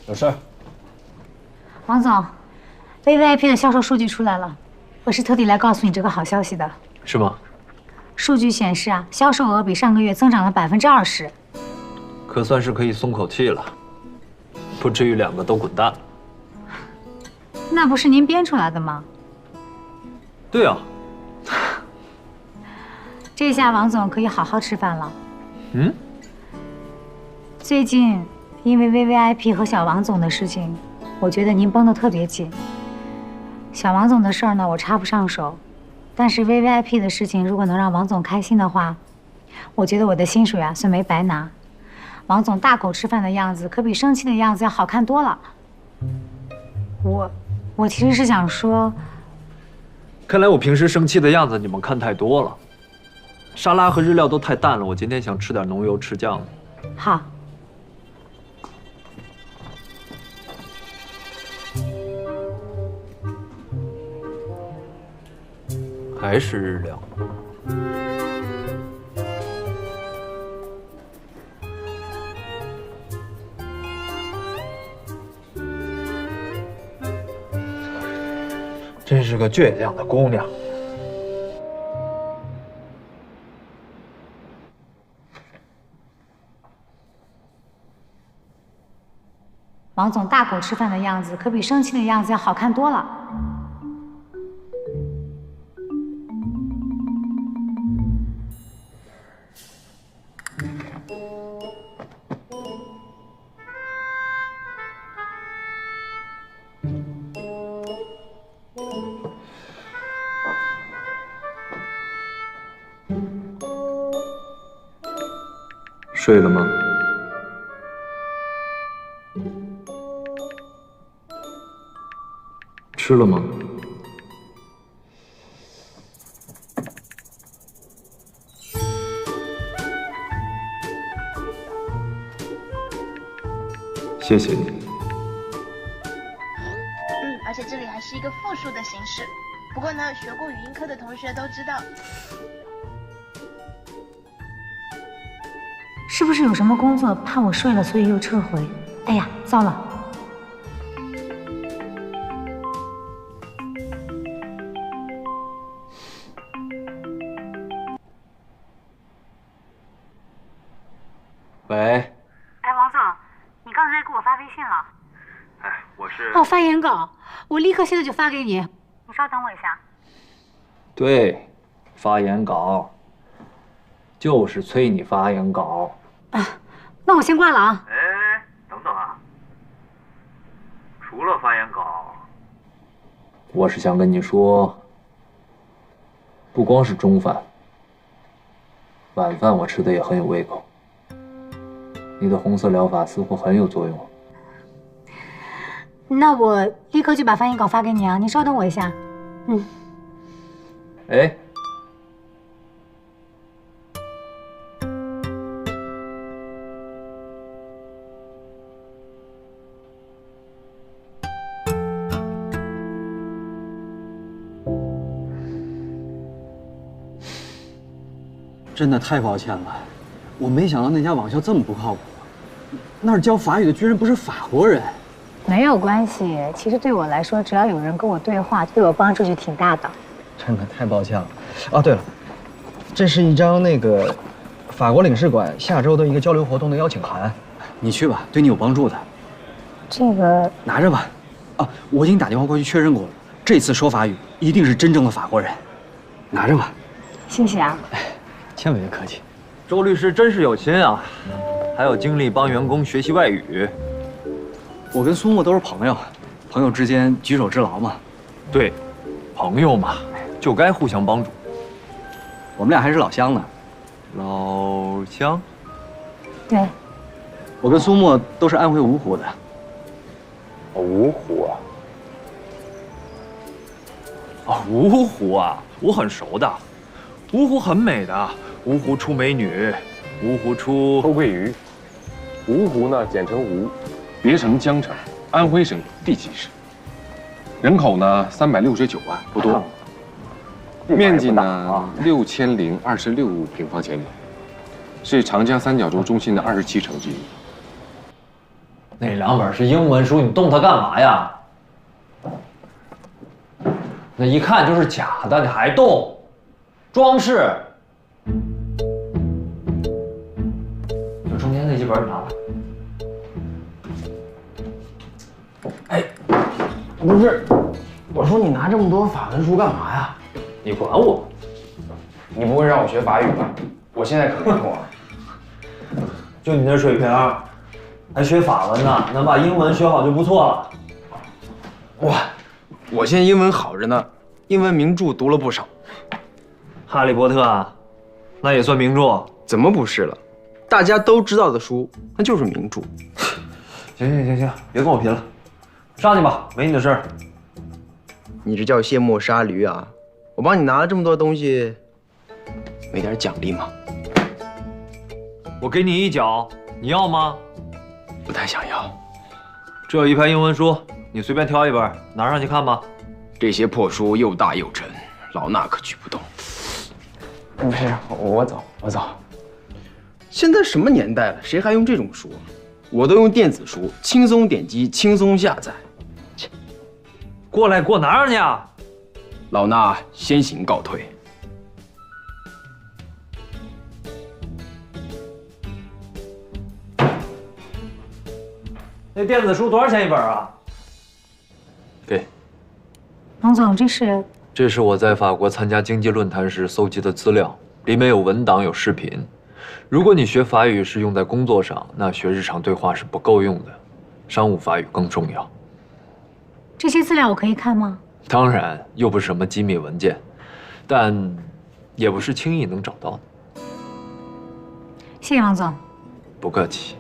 有事儿。王总，VVIP 的销售数据出来了，我是特地来告诉你这个好消息的。是吗？数据显示啊，销售额比上个月增长了20%。可算是可以松口气了，不至于两个都滚蛋。那不是您编出来的吗？对啊。这下王总可以好好吃饭了。嗯？最近因为 VVIP 和小王总的事情，我觉得您绷得特别紧。小王总的事儿呢，我插不上手，但是 VVIP 的事情如果能让王总开心的话，我觉得我的薪水啊算没白拿。王总大口吃饭的样子，可比生气的样子要好看多了。我其实是想说，看来我平时生气的样子你们看太多了。沙拉和日料都太淡了，我今天想吃点浓油赤酱的。好。还是日料。真是个倔强的姑娘。王总大口吃饭的样子，可比生气的样子要好看多了。睡了吗？吃了吗？谢谢你。而且这里还是一个复数的形式。不过呢，学过语音科的同学都知道。是不是有什么工作怕我睡了，所以又撤回？哎呀，糟了！喂。哎，王总，你刚才给我发微信了？哎，我是。哦，发言稿，我立刻现在就发给你。你稍等我一下。对，发言稿，就是催你发言稿。啊，那我先挂了啊。哎，等等啊！除了发言稿，我是想跟你说，不光是中饭，晚饭我吃的也很有胃口。你的红色疗法似乎很有作用。那我立刻就把发言稿发给你啊，你稍等我一下。嗯。哎。真的太抱歉了，我没想到那家网校这么不靠谱。那儿教法语的居然不是法国人。没有关系，其实对我来说，只要有人跟我对话，对我帮助就挺大的。真的太抱歉了。哦，对了，这是一张那个法国领事馆下周的一个交流活动的邀请函，你去吧，对你有帮助的。这个拿着吧。啊，我已经打电话过去确认过了，这次说法语一定是真正的法国人。拿着吧。谢谢啊。千万别客气。周律师真是有心啊，还有精力帮员工学习外语。我跟苏沫都是朋友，朋友之间举手之劳嘛。对，朋友嘛，就该互相帮助。我们俩还是老乡呢。老乡？对。我跟苏沫都是安徽芜湖的。芜湖啊？哦，芜湖啊，我很熟的。芜湖很美的，芜湖出美女，芜湖出偷桂鱼。芜湖呢，简称吴，别称江城，安徽省第几市？人口呢369万，不多。面积呢6026平方千米，是长江三角洲中心的27城之一。那2本是英文书，你动它干嘛呀？那一看就是假的，你还动，装饰。就中间那几本你拿来。哎，不是，我说你拿这么多法文书干嘛呀？你管我？你不会让我学法语吧？我现在可没空啊。就你那水平，还学法文呢，能把英文学好就不错了。哇，我现在英文好着呢，英文名著读了不少。哈利波特啊，那也算名著？怎么不是了？大家都知道的书，那就是名著。行，别跟我贫了，上去吧，没你的事儿。你这叫卸磨杀驴啊！我帮你拿了这么多东西，没点奖励吗？我给你1角，你要吗？不太想要。这有一排英文书，你随便挑1本，拿上去看吧。这些破书又大又沉，老衲可举不动。不是，我走。现在什么年代了，谁还用这种书？我都用电子书，轻松点击，轻松下载。过来，给我拿上去啊！老衲先行告退。那电子书多少钱1本啊？给。王总，这是我在法国参加经济论坛时搜集的资料，里面有文档，有视频。如果你学法语是用在工作上，那学日常对话是不够用的，商务法语更重要。这些资料我可以看吗？当然，又不是什么机密文件，但也不是轻易能找到的。谢谢王总。不客气。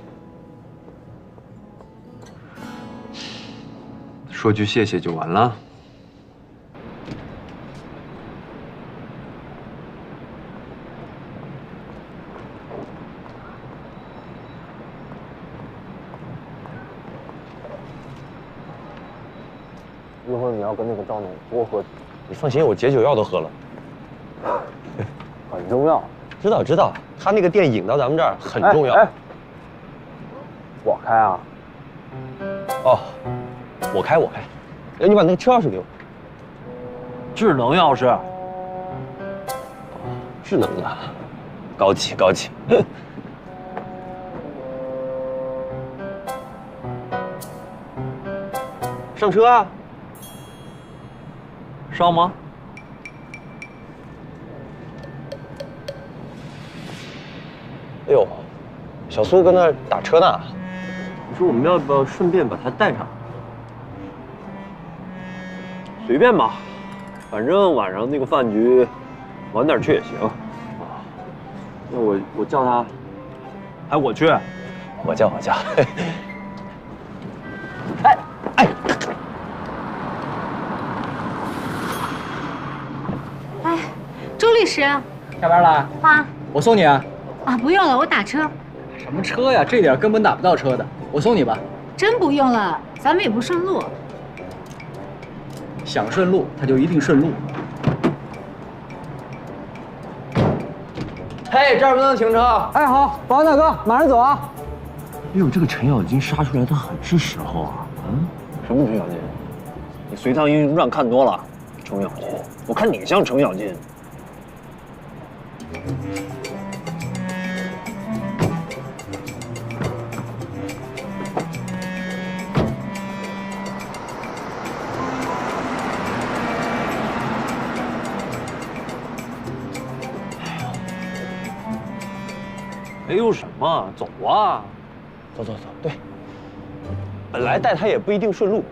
说句谢谢就完了。一会儿你要跟那个张总多喝酒。你放心，我解酒药都喝了。很重要。知道，他那个店引到咱们这儿很重要。我开啊？哦，我开。哎，你把那个车钥匙给我。智能钥匙。智能的，高级。上车啊！上吗？哎呦，小苏跟那儿打车呢。你说我们要不要顺便把他带上？随便吧，反正晚上那个饭局，晚点去也行。那我叫他，还我去？我叫。哎，周律师，下班了？啊我送你啊。啊，不用了，我打车。什么车呀？这点根本打不到车的，我送你吧。真不用了，咱们也不顺路。想顺路，它就一定顺路。嘿，这儿不能停车。哎，好，保安大哥，马上走啊。哎呦，这个程咬金杀出来的很是时候啊！什么程咬金？你《隋唐英雄传》看多了，程咬金，我看你像程咬金。没有什么，走啊！走，对。本来带他也不一定顺路。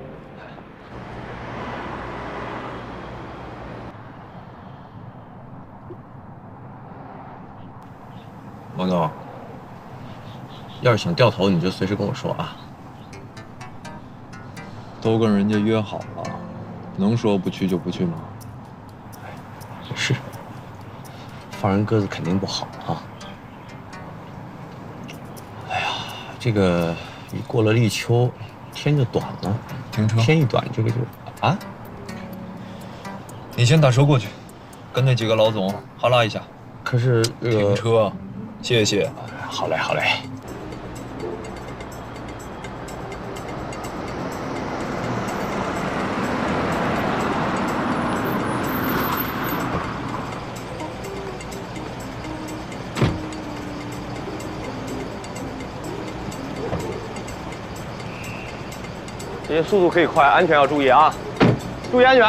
王总，要是想掉头，你就随时跟我说啊。都跟人家约好了，能说不去就不去吗？是，放人鸽子肯定不好啊。哎呀，这个一过了立秋，天就短了。停车。天一短，这个就啊。你先打车过去，跟那几个老总哈拉一下。可是停车，谢谢。好嘞。这些速度可以快，安全要注意啊！注意安全。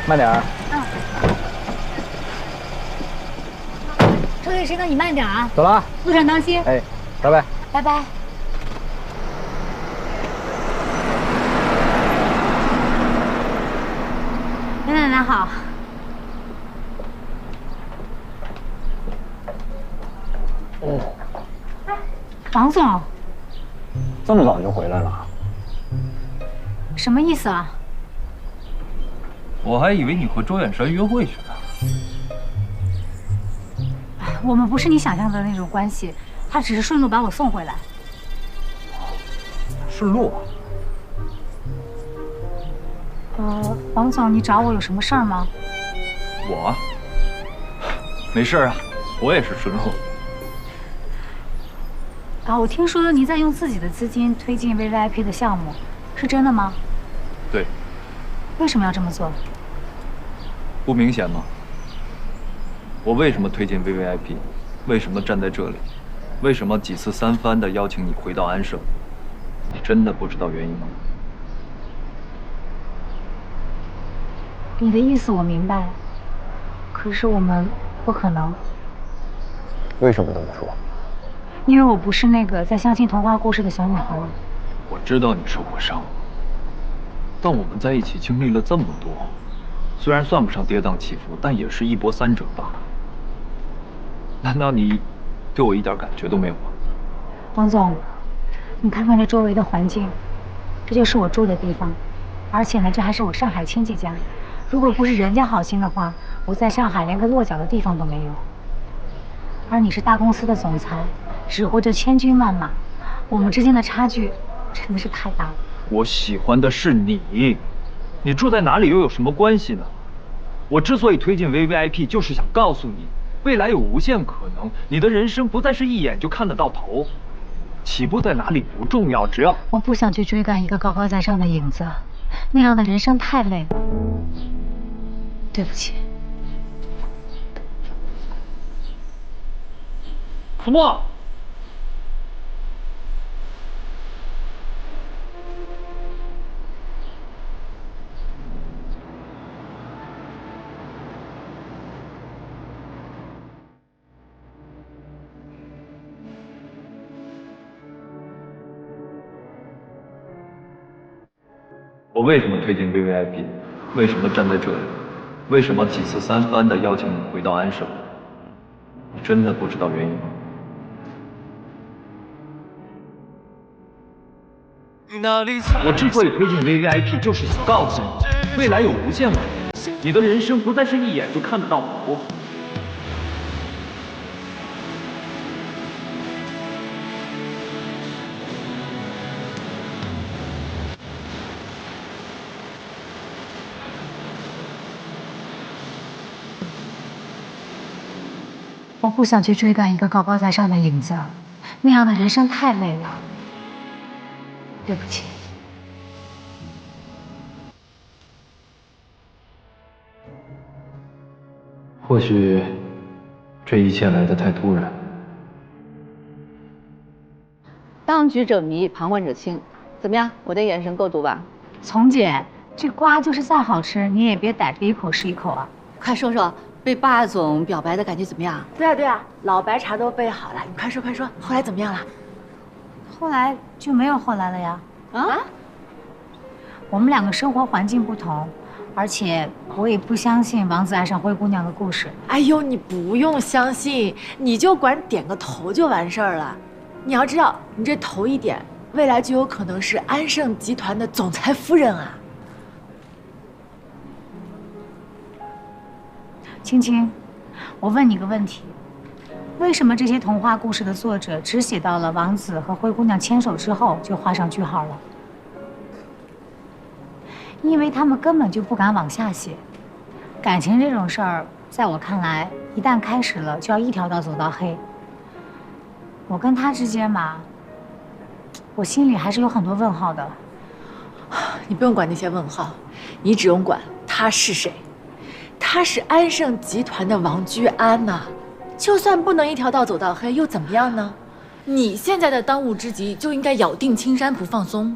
慢点儿。车队师哥，你慢点啊！走了，路上当心。哎，拜拜。拜拜。袁奶奶好。王总，这么早就回来了？什么意思啊？我还以为你和周远山约会去了。我们不是你想象的那种关系，他只是顺路把我送回来。顺路啊？王总，你找我有什么事儿吗？我没事啊，我也是顺路。啊，我听说你在用自己的资金推进 VVIP 的项目，是真的吗？对。为什么要这么做？不明显吗？我为什么推进 VVIP？ 为什么站在这里？为什么几次三番的邀请你回到安省？你真的不知道原因吗？你的意思我明白，可是我们不可能。为什么这么说？因为我不是那个在相信童话故事的小女孩。我知道你受过伤，但我们在一起经历了这么多，虽然算不上跌宕起伏，但也是一波三折吧。难道你对我一点感觉都没有吗？王总，你看看这周围的环境，这就是我住的地方，而且呢，这还是我上海亲戚家。如果不是人家好心的话，我在上海连个落脚的地方都没有。而你是大公司的总裁，指挥着千军万马，我们之间的差距真的是太大了。我喜欢的是你，你住在哪里又有什么关系呢？我之所以推进 VVIP， 就是想告诉你，未来有无限可能，你的人生不再是一眼就看得到头。起步在哪里不重要，只要……我不想去追赶一个高高在上的影子，那样的人生太累了。对不起。子墨。我为什么推进 VVIP？ 为什么站在这里？为什么几次三番的邀请你回到安省？你真的不知道原因吗？我之所以推进 VVIP， 就是想告诉你，未来有无限可能，你的人生不再是一眼就看得到头。我不想去追赶一个高高在上的影子，那样的人生太累了。对不起。或许这一切来得太突然。当局者迷，旁观者清。怎么样，我的眼神够毒吧？丛姐，这瓜就是再好吃，你也别逮着一口是一口啊！快说说，被霸总表白的感觉怎么样？对啊，老白茶都备好了，你快说，后来怎么样了？后来就没有后来了呀。啊？我们两个生活环境不同，而且我也不相信王子爱上灰姑娘的故事。哎呦，你不用相信，你就管点个头就完事儿了。你要知道，你这头一点，未来就有可能是安盛集团的总裁夫人啊。青青，我问你个问题，为什么这些童话故事的作者只写到了王子和灰姑娘牵手之后就画上句号了？因为他们根本就不敢往下写。感情这种事儿，在我看来，一旦开始了，就要一条道走到黑。我跟他之间嘛，我心里还是有很多问号的。你不用管那些问号，你只用管他是谁？他是安盛集团的王居安呐。就算不能一条道走到黑，又怎么样呢？你现在的当务之急就应该咬定青山不放松，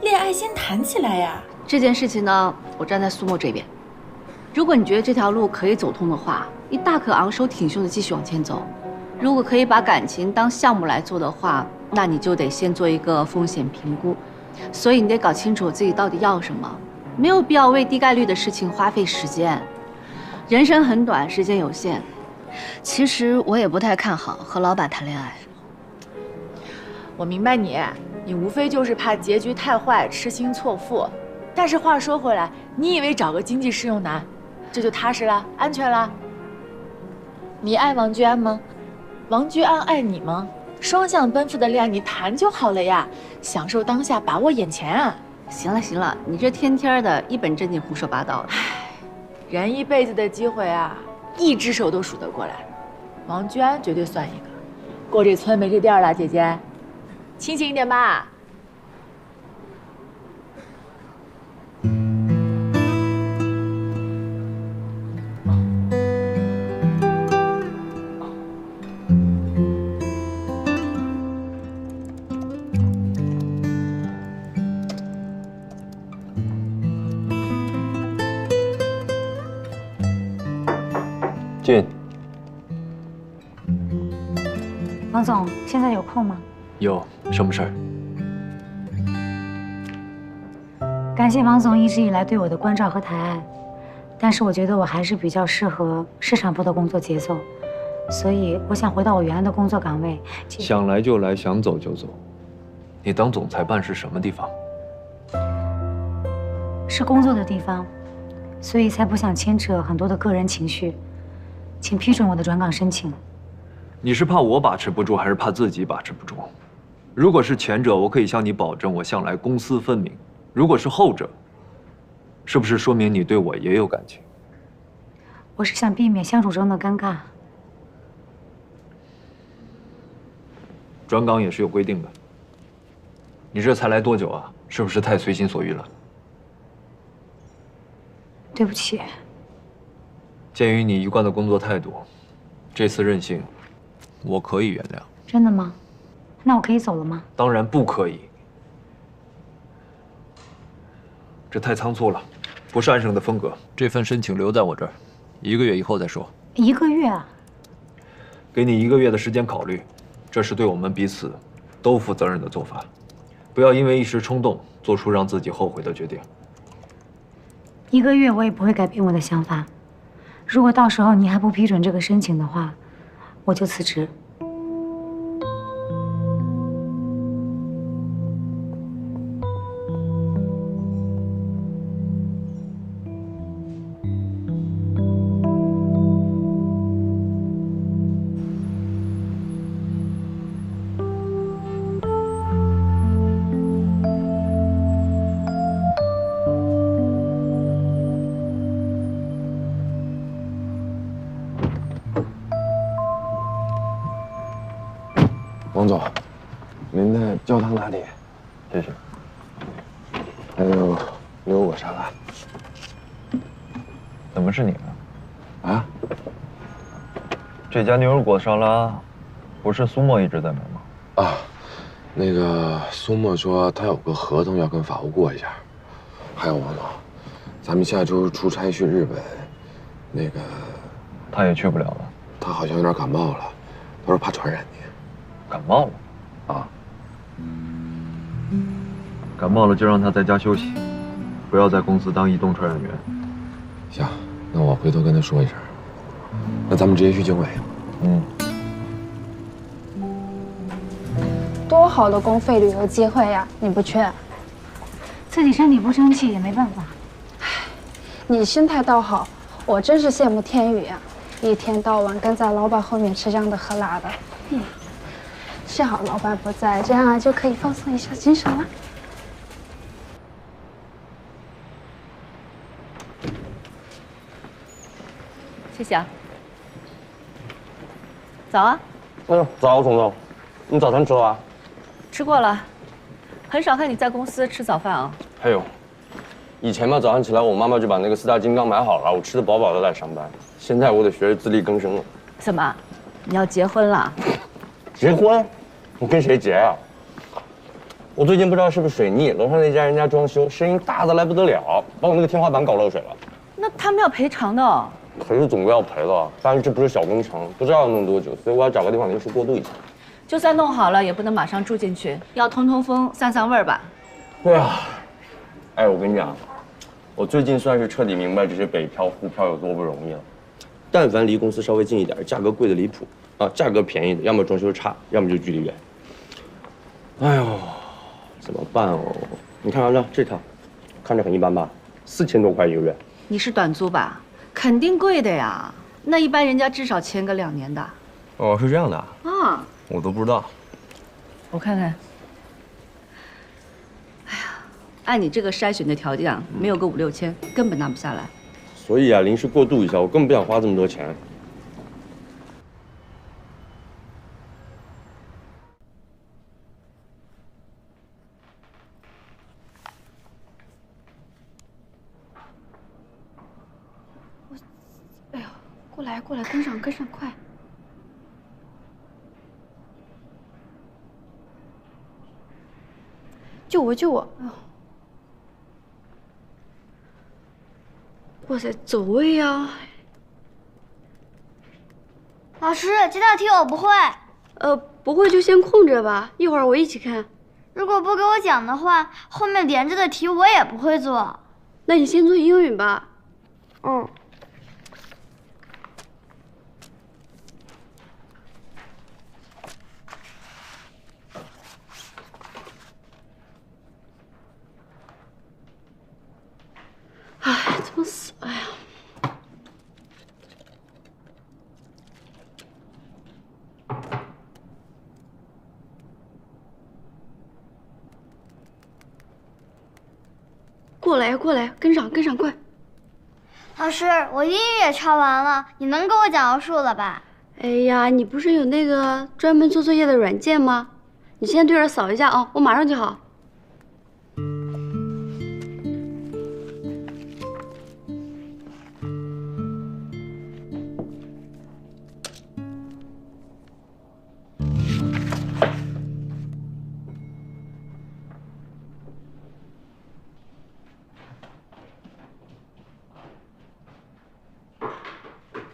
恋爱先谈起来呀。这件事情呢，我站在苏沫这边。如果你觉得这条路可以走通的话，你大可昂首挺胸的继续往前走；如果可以把感情当项目来做的话，那你就得先做一个风险评估。所以你得搞清楚自己到底要什么，没有必要为低概率的事情花费时间。人生很短，时间有限。其实我也不太看好和老板谈恋爱。我明白你无非就是怕结局太坏，痴心错付。但是话说回来，你以为找个经济适用男，这就踏实了、安全了？你爱王居安吗？王居安爱你吗？双向奔赴的恋爱你谈就好了呀，享受当下，把握眼前啊！行了，你这天天的一本正经胡说八道的。人一辈子的机会啊，一只手都数得过来。王居安绝对算一个，过这村没这店了，姐姐，清醒一点吧。进。王总，现在有空吗？有什么事儿？感谢王总一直以来对我的关照和抬爱，但是我觉得我还是比较适合市场部的工作节奏，所以我想回到我原来的工作岗位。想来就来，想走就走。你当总裁办是什么地方？是工作的地方，所以才不想牵扯很多的个人情绪。请批准我的转岗申请。你是怕我把持不住，还是怕自己把持不住？如果是前者，我可以向你保证，我向来公私分明；如果是后者，是不是说明你对我也有感情？我是想避免相处中的尴尬。转岗也是有规定的。你这才来多久啊？是不是太随心所欲了？对不起。鉴于你一贯的工作态度，这次任性，我可以原谅。真的吗？那我可以走了吗？当然不可以。这太仓促了，不是安生的风格。这份申请留在我这儿，1个月以后再说。1个月啊？给你1个月的时间考虑，这是对我们彼此都负责任的做法。不要因为一时冲动做出让自己后悔的决定。1个月我也不会改变我的想法。如果到时候你还不批准这个申请的话，我就辞职。王总，您的焦糖拿铁，谢谢。还有牛肉果沙拉。怎么是你呢？啊？这家牛肉果沙拉，不是苏沫一直在买吗？啊，那个苏沫说他有个合同要跟法务过一下。还有王总，咱们下周出差去日本，那个他也去不了了。他好像有点感冒了，他说怕传染你。感冒了？啊。感冒了就让他在家休息，不要在公司当移动传染源。行，那我回头跟他说一声。那咱们直接去经纬。嗯。多好的公费旅游机会呀，你不去？自己身体不争气也没办法。唉，你心态倒好，我真是羡慕天宇呀，一天到晚跟在老板后面吃香的喝辣的。幸好老板不在，这样就可以放松一下精神了。谢谢啊。早啊。早，总总，你早餐吃了啊？吃过了，很少看你在公司吃早饭啊。还有，以前嘛，早上起来我妈妈就把那个4大金刚买好了，我吃得饱饱的来上班。现在我得学着自力更生了。怎么，你要结婚了？结婚？我跟谁结啊？我最近不知道是不是水逆，楼上那家人家装修，声音大得来不得了，把我那个天花板搞漏水了。那他们要赔偿的哦。赔是总归要赔的，但是这不是小工程，不知道要弄多久，所以我要找个地方临时过渡一下。就算弄好了，也不能马上住进去，要通通风、散散味儿吧。对啊。哎，我跟你讲，我最近算是彻底明白这些北漂、沪漂有多不容易了。但凡离公司稍微近一点，价格贵的离谱啊，价格便宜的，要么装修差，要么就距离远。哎呦，怎么办哦？你看这套，看着很一般吧？4000多块1个月。你是短租吧？肯定贵的呀。那一般人家至少签个2年的。哦，是这样的啊。啊，我都不知道。我看看。哎呀，按你这个筛选的条件啊，没有个5、6千，根本拿不下来。所以啊，临时过渡一下，我根本不想花这么多钱。哎呦，过来，跟上，快！救我！哎呦！哇塞，走位呀！老师，这道题我不会。不会就先空着吧，一会儿我一起看。如果不给我讲的话，后面连着的题我也不会做。那你先做英语吧。嗯。哎，怎么死了呀？过来，跟上，快！老师，我英语也抄完了，你能给我讲个数了吧？哎呀，你不是有那个专门做作业的软件吗？你先对着扫一下啊，我马上就好。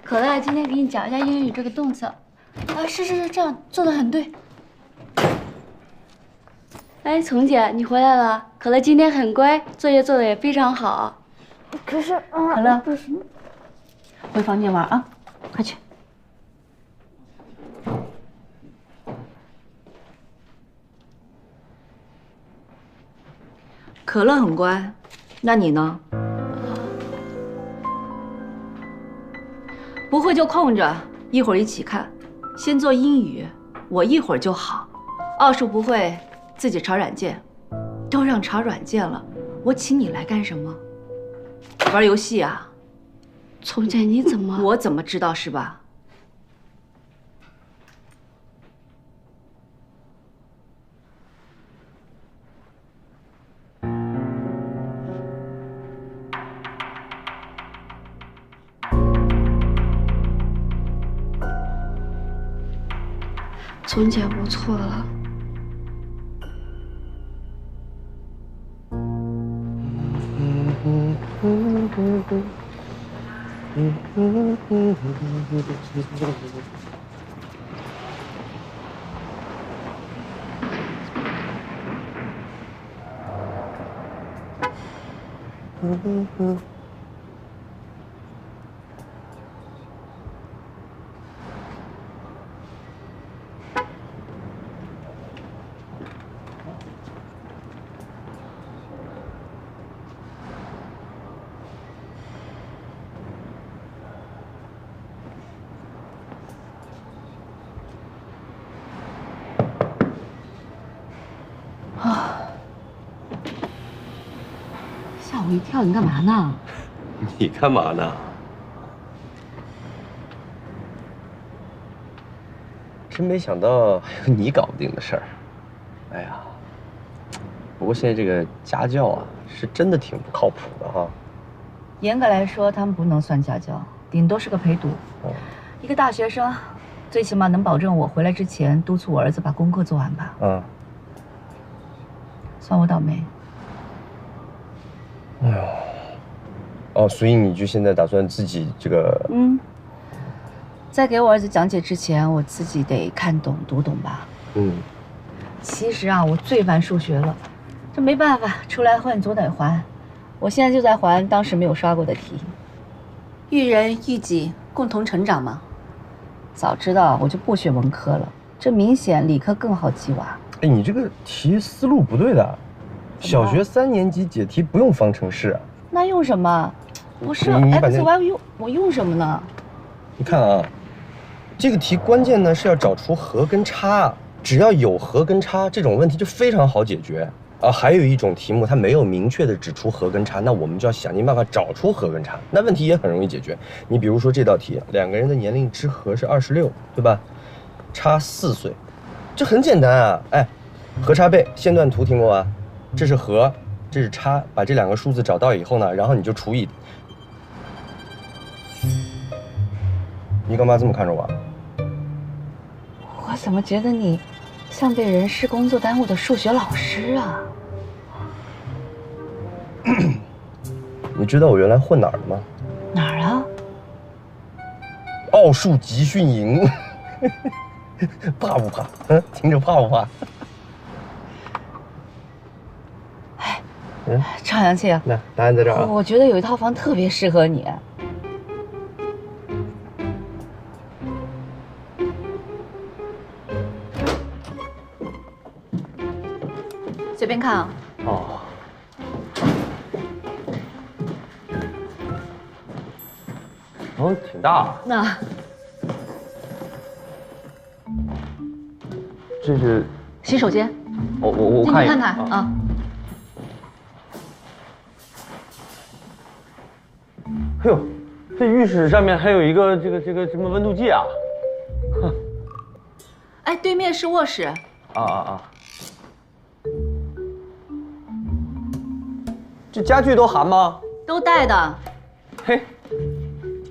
可乐，今天给你讲一下英语这个动词。啊，是，这样做的很对。哎，丛姐，你回来了。可乐今天很乖，作业做的也非常好。可是，可乐，回房间玩啊，快去。可乐很乖，那你呢？不会就空着，一会儿一起看。先做英语，我一会儿就好。奥数不会，自己查软件。都让查软件了，我请你来干什么？玩游戏啊？丛姐，你怎么？我怎么知道是吧？丛姐，我错了。吓我一跳！你干嘛呢？你干嘛呢？真没想到还有你搞不定的事儿。哎呀，不过现在这个家教啊，是真的挺不靠谱的哈。严格来说，他们不能算家教，顶多是个陪读。一个大学生，最起码能保证我回来之前督促我儿子把功课做完吧。算我倒霉。哎呦，哦，所以你就现在打算自己这个……在给我儿子讲解之前，我自己得看懂、读懂吧。其实啊，我最烦数学了，这没办法，出来混总得还。我现在就在还当时没有刷过的题。育人育己，共同成长嘛。早知道我就不学文科了，这明显理科更好记娃。哎，你这个题思路不对的，小学3年级解题不用方程式。那用什么？不是 x y 我用什么呢？你看啊，这个题关键呢是要找出和跟差，只要有和跟差，这种问题就非常好解决啊。还有一种题目它没有明确的指出和跟差，那我们就要想尽办法找出和跟差，那问题也很容易解决。你比如说这道题，2个人的年龄之和是26，对吧？差4岁，这很简单啊。哎，和差倍线段图听过吧？这是和，这是差，把这2个数字找到以后呢，然后你就除以。你干嘛这么看着我？我怎么觉得你像被人事工作耽误的数学老师啊？你知道我原来混哪儿的吗？哪儿啊？奥数集训营。怕不怕？听着怕不怕？赵阳庆，那答案在这儿啊。我觉得有一套房特别适合你。随便看啊。挺大。那这是洗手间。我看一眼。看看啊。哎呦，这浴室上面还有一个这个什么温度计啊？哎，对面是卧室。这家具都含吗？都带的。嘿，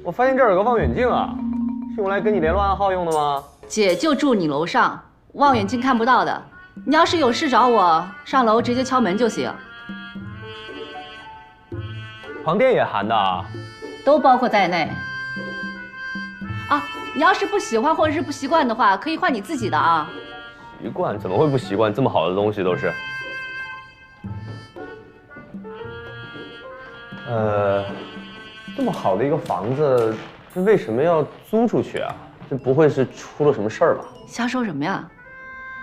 我发现这儿有个望远镜啊，是用来跟你联络暗号用的吗？姐就住你楼上，望远镜看不到的。你要是有事找我，上楼直接敲门就行。床垫也含的啊？都包括在内。啊，你要是不喜欢或者是不习惯的话，可以换你自己的啊。习惯？怎么会不习惯？这么好的东西都是。这么好的一个房子，这为什么要租出去啊？这不会是出了什么事儿吧？瞎说什么呀？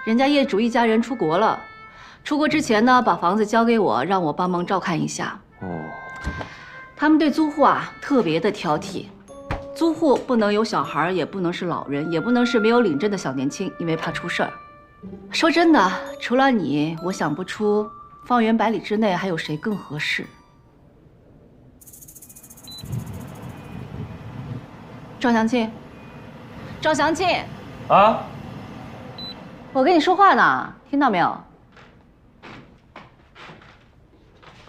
人家业主一家人出国了，出国之前呢，把房子交给我，让我帮忙照看一下。他们对租户啊特别的挑剔，租户不能有小孩，也不能是老人，也不能是没有领证的小年轻，因为怕出事儿。说真的，除了你，我想不出方圆100里之内还有谁更合适。赵祥庆，赵祥庆啊！我跟你说话呢，听到没有？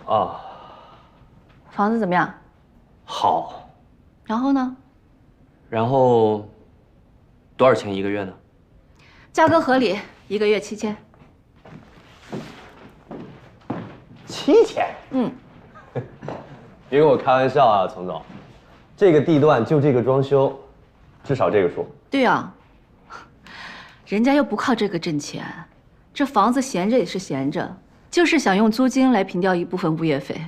啊。房子怎么样？好。然后呢？然后，多少钱1个月呢？价格合理，1个月7000。7000？别跟我开玩笑啊，丛总。这个地段就这个装修，至少这个数。对啊，人家又不靠这个挣钱，这房子闲着也是闲着，就是想用租金来平掉一部分物业费。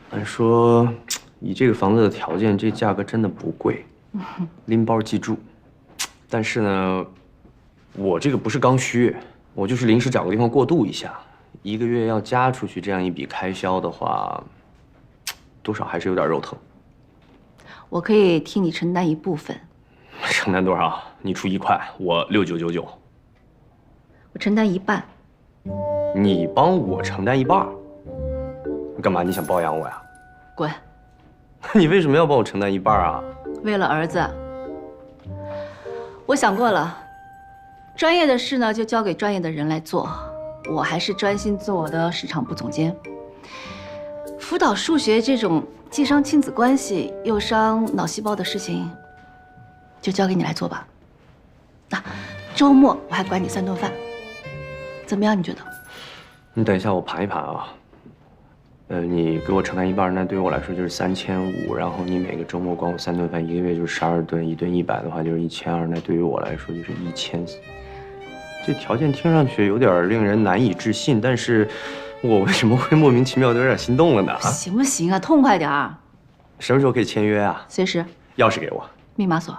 按说，以这个房子的条件，这价格真的不贵，拎包即住。但是呢，我这个不是刚需，我就是临时找个地方过渡一下。1个月要加出去这样一笔开销的话，多少还是有点肉疼。我可以替你承担一部分。承担多少？你出1块，我6999。我承担1半。你帮我承担1半？干嘛？你想包养我呀？滚！你为什么要帮我承担1半啊？为了儿子。我想过了，专业的事呢就交给专业的人来做，我还是专心做我的市场部总监。辅导数学这种既伤亲子关系又伤脑细胞的事情，就交给你来做吧。啊，周末我还管你3顿饭，怎么样？你觉得？你等一下，我盘一盘啊。你给我承担一半，那对于我来说就是3500，然后你每个周末管我3顿饭，1个月就是12顿，1顿100的话就是1200，那对于我来说就是1400。这条件听上去有点令人难以置信，但是我为什么会莫名其妙的有点心动了呢？行不行啊？痛快点儿。什么时候可以签约啊？随时。钥匙给我。密码锁。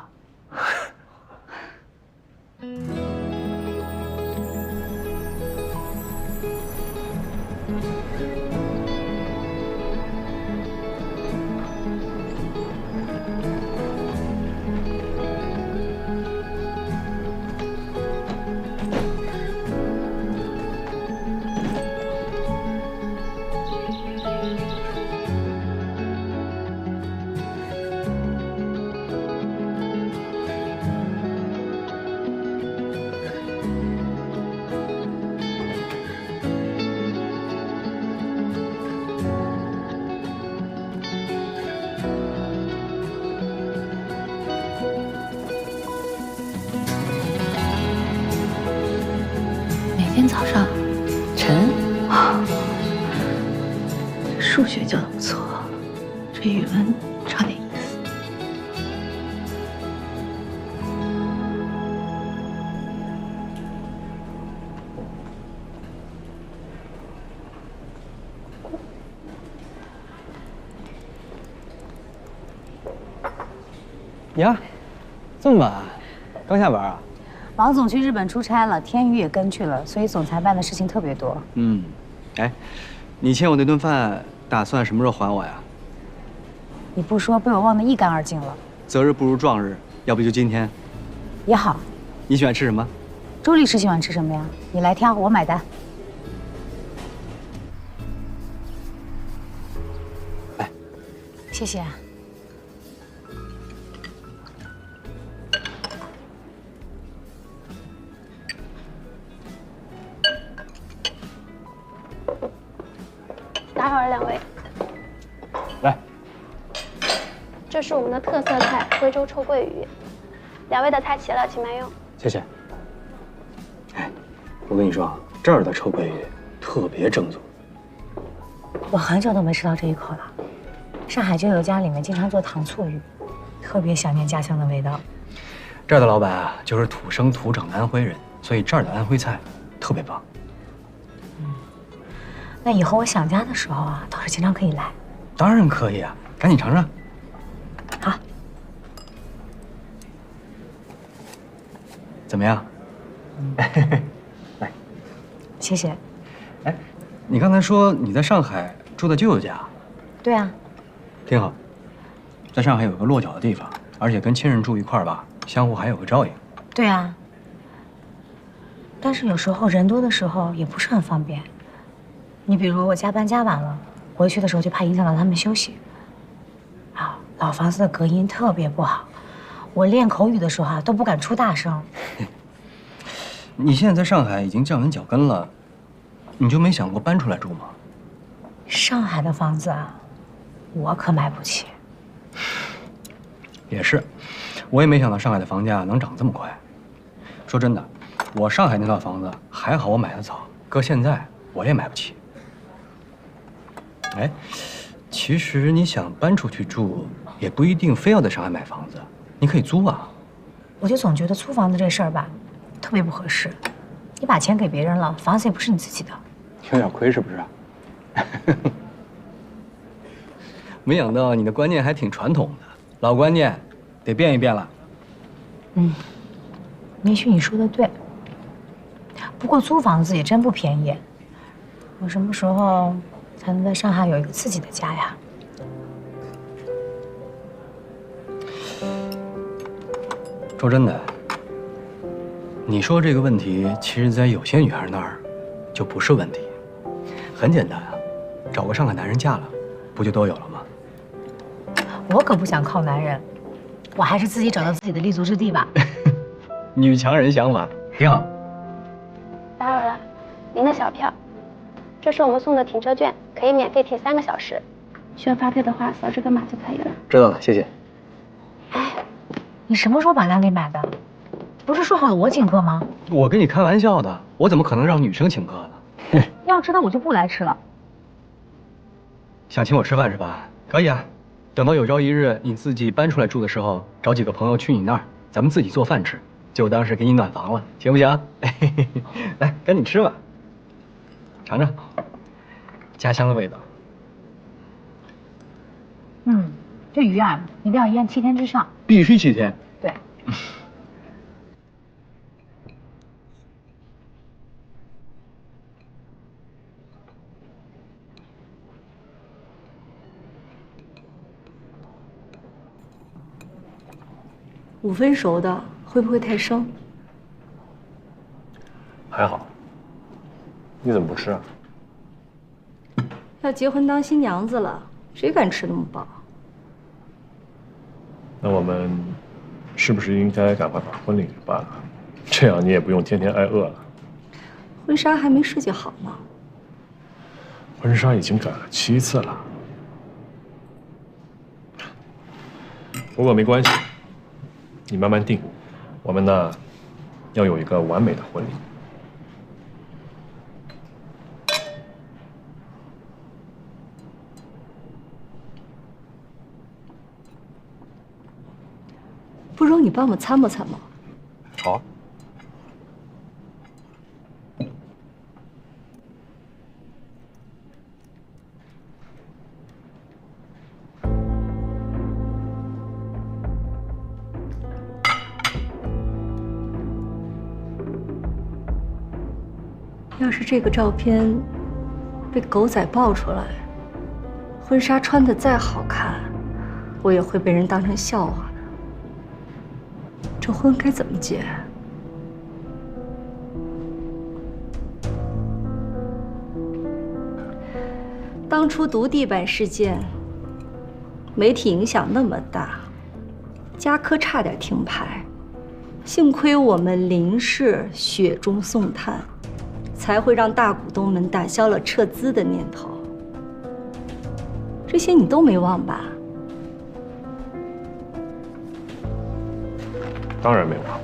每天早上，晨，数学教的不错，这语文差点意思。呀，这么晚，刚下班啊？王总去日本出差了，天宇也跟去了，所以总裁办的事情特别多。哎，你欠我那顿饭打算什么时候还我呀？你不说，被我忘得一干二净了。择日不如撞日，要不就今天。也好。你喜欢吃什么？周律师喜欢吃什么呀？你来挑，我买单。来，谢谢。待会儿2位。来，这是我们的特色菜徽州臭鳜鱼，2位的菜齐了，请慢用。谢谢。哎，我跟你说啊，这儿的臭鳜鱼特别正宗。我很久都没吃到这一口了。上海就有家里面经常做糖醋鱼，特别想念家乡的味道。这儿的老板啊，就是土生土长的安徽人，所以这儿的安徽菜特别棒。那以后我想家的时候啊，倒是经常可以来。当然可以啊，赶紧尝尝。好。怎么样？来，谢谢。哎，你刚才说你在上海住在舅舅家？对啊。挺好，在上海有个落脚的地方，而且跟亲人住一块儿吧，相互还有个照应。对啊。但是有时候人多的时候也不是很方便。你比如我加班加晚了，回去的时候就怕影响到他们休息。啊，老房子的隔音特别不好，我练口语的时候啊都不敢出大声。你现在在上海已经站稳脚跟了，你就没想过搬出来住吗？上海的房子啊，我可买不起。也是，我也没想到上海的房价能涨这么快。说真的，我上海那套房子还好我买的早，搁现在我也买不起。哎，其实你想搬出去住，也不一定非要在上海买房子，你可以租啊。我就总觉得租房子这事儿吧，特别不合适。你把钱给别人了，房子也不是你自己的，有点亏是不是？没想到你的观念还挺传统的，老观念得变一变了。也许你说的对。不过租房子也真不便宜。我什么时候才能在上海有一个自己的家呀？说真的，你说这个问题，其实在有些女孩那儿就不是问题。很简单啊，找个上海男人嫁了，不就都有了吗？我可不想靠男人，我还是自己找到自己的立足之地吧。女强人想法挺好。打扰了，您的小票，这是我们送的停车券，可以免费停3个小时。需要发票的话，扫这个码就可以了。知道了，谢谢。你什么时候把单给买的？不是说好我请客吗？我跟你开玩笑的，我怎么可能让女生请客呢？要知道我就不来吃了。想请我吃饭是吧？可以啊，等到有朝一日你自己搬出来住的时候，找几个朋友去你那儿，咱们自己做饭吃，就当是给你暖房了，行不行？来，赶紧吃吧，尝尝家乡的味道。这鱼啊，一定要腌7天之上。必须7天。对。5分熟的会不会太生？还好。你怎么不吃啊？要结婚当新娘子了，谁敢吃那么饱？那我们是不是应该赶快把婚礼给办了？这样你也不用天天挨饿了。婚纱还没设计好呢。婚纱已经改了7次了。不过没关系，你慢慢定。我们呢，要有一个完美的婚礼。不如你帮我参谋参谋。好。要是这个照片被狗仔爆出来，婚纱穿得再好看，我也会被人当成笑话的。这婚该怎么结？当初毒地板事件，媒体影响那么大，嘉科差点停牌，幸亏我们林氏雪中送炭，才会让大股东们打消了撤资的念头。这些你都没忘吧？当然没忘。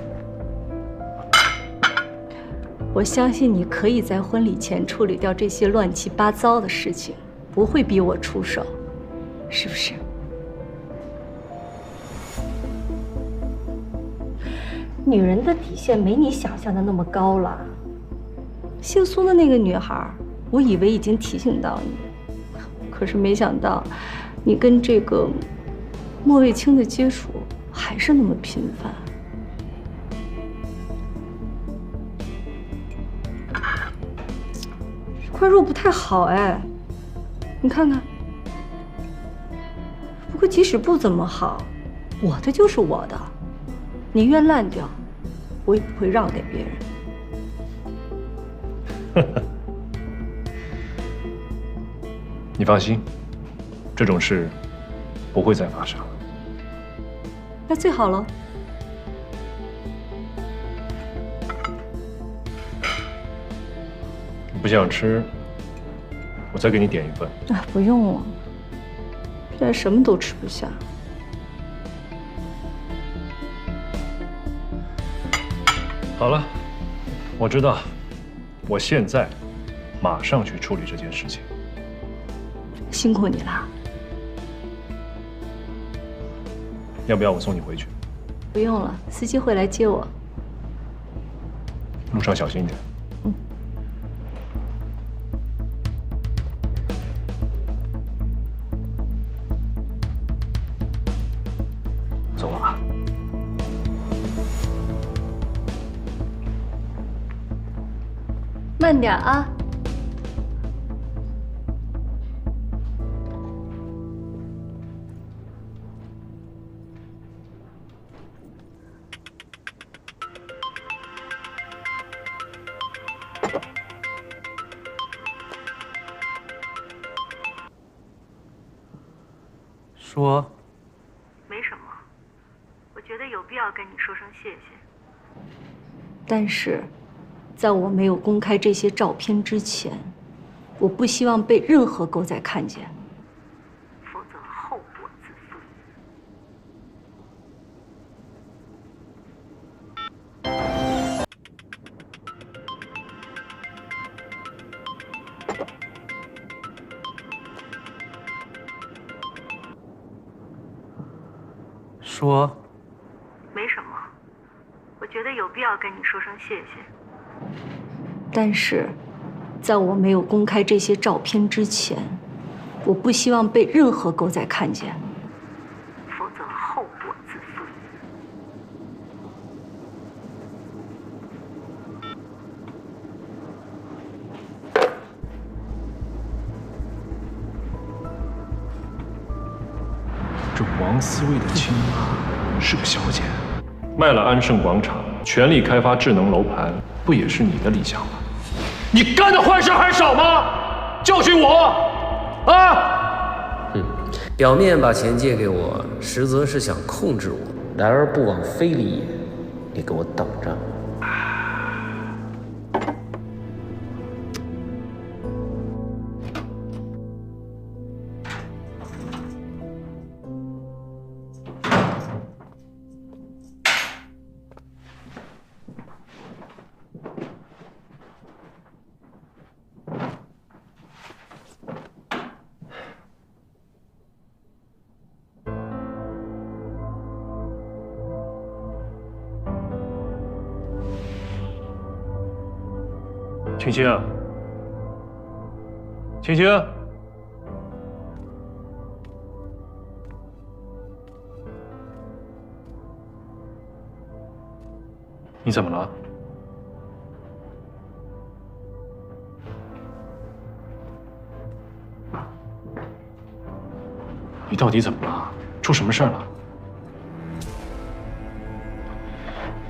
我相信你可以在婚礼前处理掉这些乱七八糟的事情，不会逼我出手，是不是？女人的底线没你想象的那么高了。姓苏的那个女孩，我以为已经提醒到你，可是没想到，你跟这个莫卫清的接触还是那么频繁。这块肉不太好哎，你看看。不过即使不怎么好，我的就是我的，宁愿烂掉，我也不会让给别人。你放心，这种事不会再发生了。那最好了。你不想吃，我再给你点一份。啊，不用了，现在什么都吃不下。好了，我知道，我现在马上去处理这件事情。辛苦你了。要不要我送你回去？不用了，司机会来接我。路上小心一点。走了。慢点啊。说，没什么，我觉得有必要跟你说声谢谢。但是，在我没有公开这些照片之前，我不希望被任何狗仔看见，否则后果自负。说，没什么，我觉得有必要跟你说声谢谢。但是，在我没有公开这些照片之前，我不希望被任何狗仔看见，否则后果自负。这王思睿的亲妈是个小姐，卖了安盛广场，全力开发智能楼盘，不也是你的理想吗？你干的坏事还少吗？教训我，啊！表面把钱借给我，实则是想控制我，来而不往非礼也。你给我等着！青青，青青，你怎么了？你到底怎么了？出什么事了？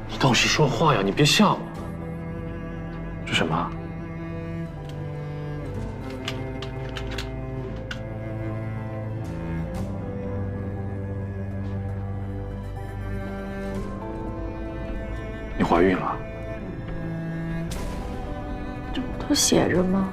你倒是说话呀！你别吓我。是什么？你怀孕了？这不都写着吗？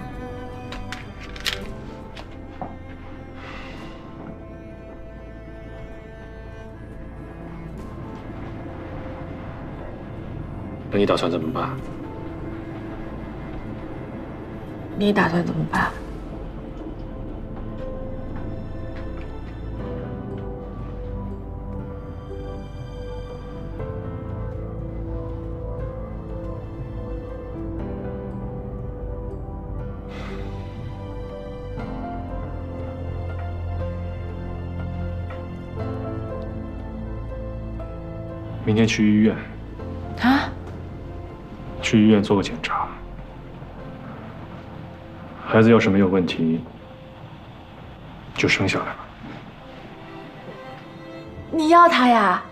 那你打算怎么办？你打算怎么办？明天去医院。啊？去医院做个检查。孩子要是没有问题，就生下来了。你要他呀？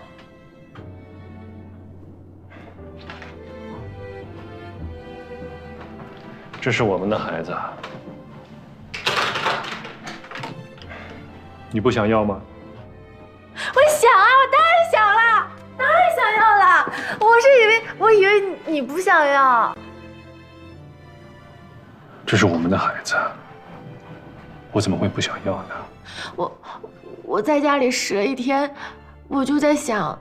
这是我们的孩子，你不想要吗？我想啊，我当然想了，当然想要了。我以为你不想要。这是我们的孩子，我怎么会不想要呢？我在家里使了一天，我就在想，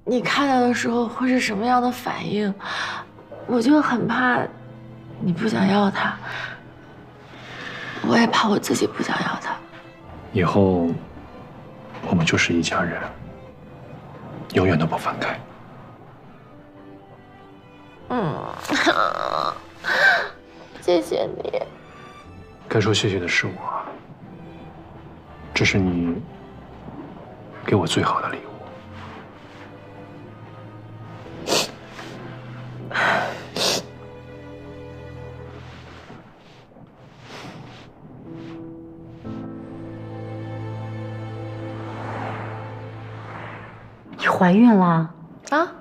你看到的时候会是什么样的反应？我就很怕你不想要他，我也怕我自己不想要他。以后我们就是一家人，永远都不分开。谢谢你。该说谢谢的是我，这是你给我最好的礼物。你怀孕了？啊？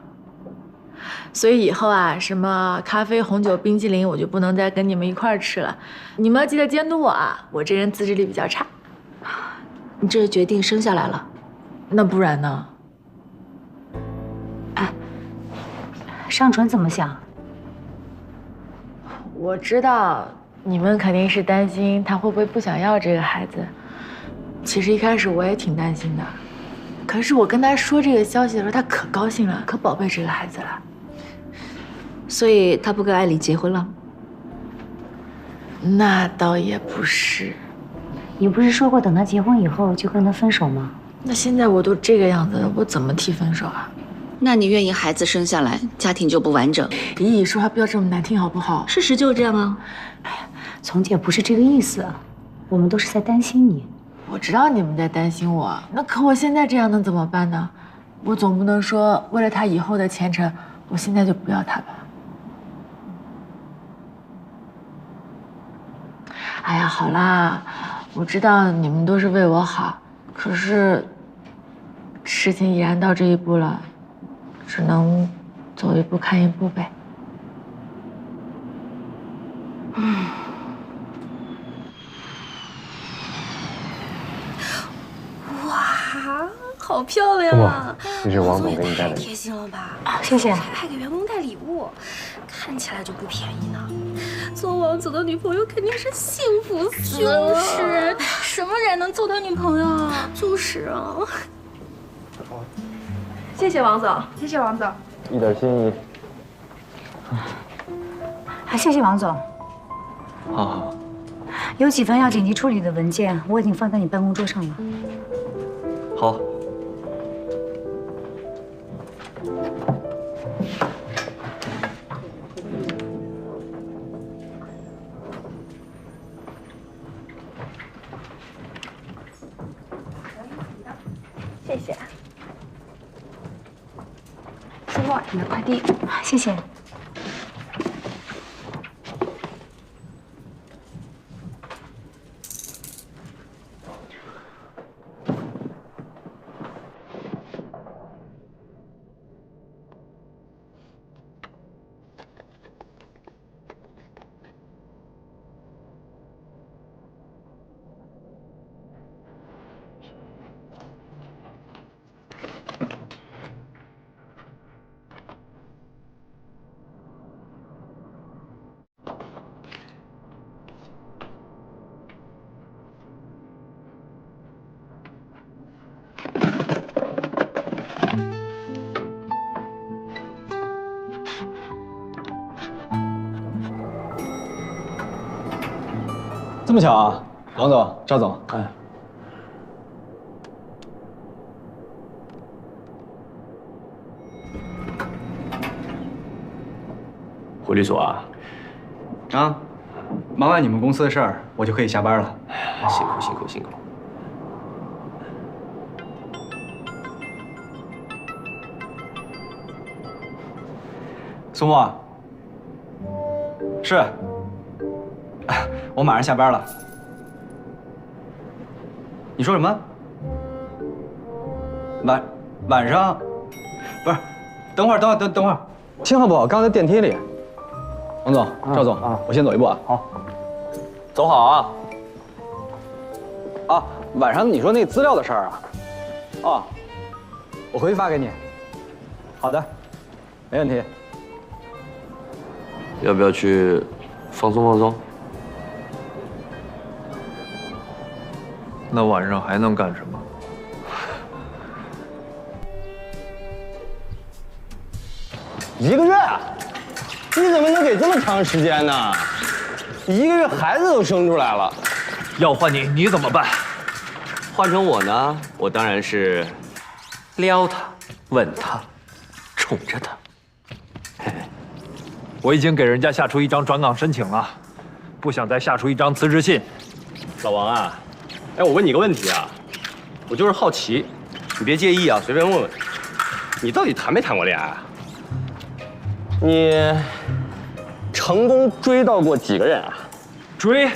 所以以后啊，什么咖啡、红酒、冰淇淋，我就不能再跟你们一块儿吃了。你们要记得监督我啊，我这人自制力比较差。你这决定生下来了，那不然呢？尚纯怎么想？我知道你们肯定是担心他会不会不想要这个孩子。其实一开始我也挺担心的，可是我跟他说这个消息的时候，他可高兴了，可宝贝这个孩子了。所以他不跟艾丽结婚了？那倒也不是。你不是说过等他结婚以后就跟他分手吗？那现在我都这个样子了，我怎么提分手啊？那你愿意孩子生下来，家庭就不完整？咦，说话不要这么难听好不好？事实就是这样啊。哎呀，丛姐不是这个意思，我们都是在担心你。我知道你们在担心我，那可我现在这样能怎么办呢？我总不能说为了他以后的前程，我现在就不要他吧。哎呀，好啦，我知道你们都是为我好，可是事情已然到这一步了，只能走一步看一步呗。哇，好漂亮啊！这是王总给你带的，太贴心了吧？谢谢。还给员工带礼物，看起来就不便宜呢。做王总的女朋友肯定是幸福死了。就是什么人能做他女朋友啊？就是啊。谢谢王总，谢谢王总。一点心意。谢谢王总。好好。有几份要紧急处理的文件，我已经放在你办公桌上了。好。谢谢。苏沫，你的快递。谢谢。这么巧啊，王总、赵总，哎，回律所啊？啊，忙完你们公司的事儿，我就可以下班了。辛苦辛苦辛苦。苏沫，是。我马上下班了。你说什么？晚上？不是，等会儿，等会儿，信号不好，刚在电梯里。王总、赵总，我先走一步啊。好，走好啊。啊，晚上你说那资料的事儿啊？哦，我回去发给你。好的，没问题。要不要去放松放松？那晚上还能干什么？1个月？你怎么能给这么长时间呢？1个月孩子都生出来了。要换你，你怎么办？换成我呢，我当然是撩他、吻他、宠着他。我已经给人家下出一张转岗申请了，不想再下出一张辞职信。老王啊，哎，我问你个问题啊，我就是好奇，你别介意啊，随便问问，你到底谈没谈过恋爱啊？你成功追到过几个人啊？追？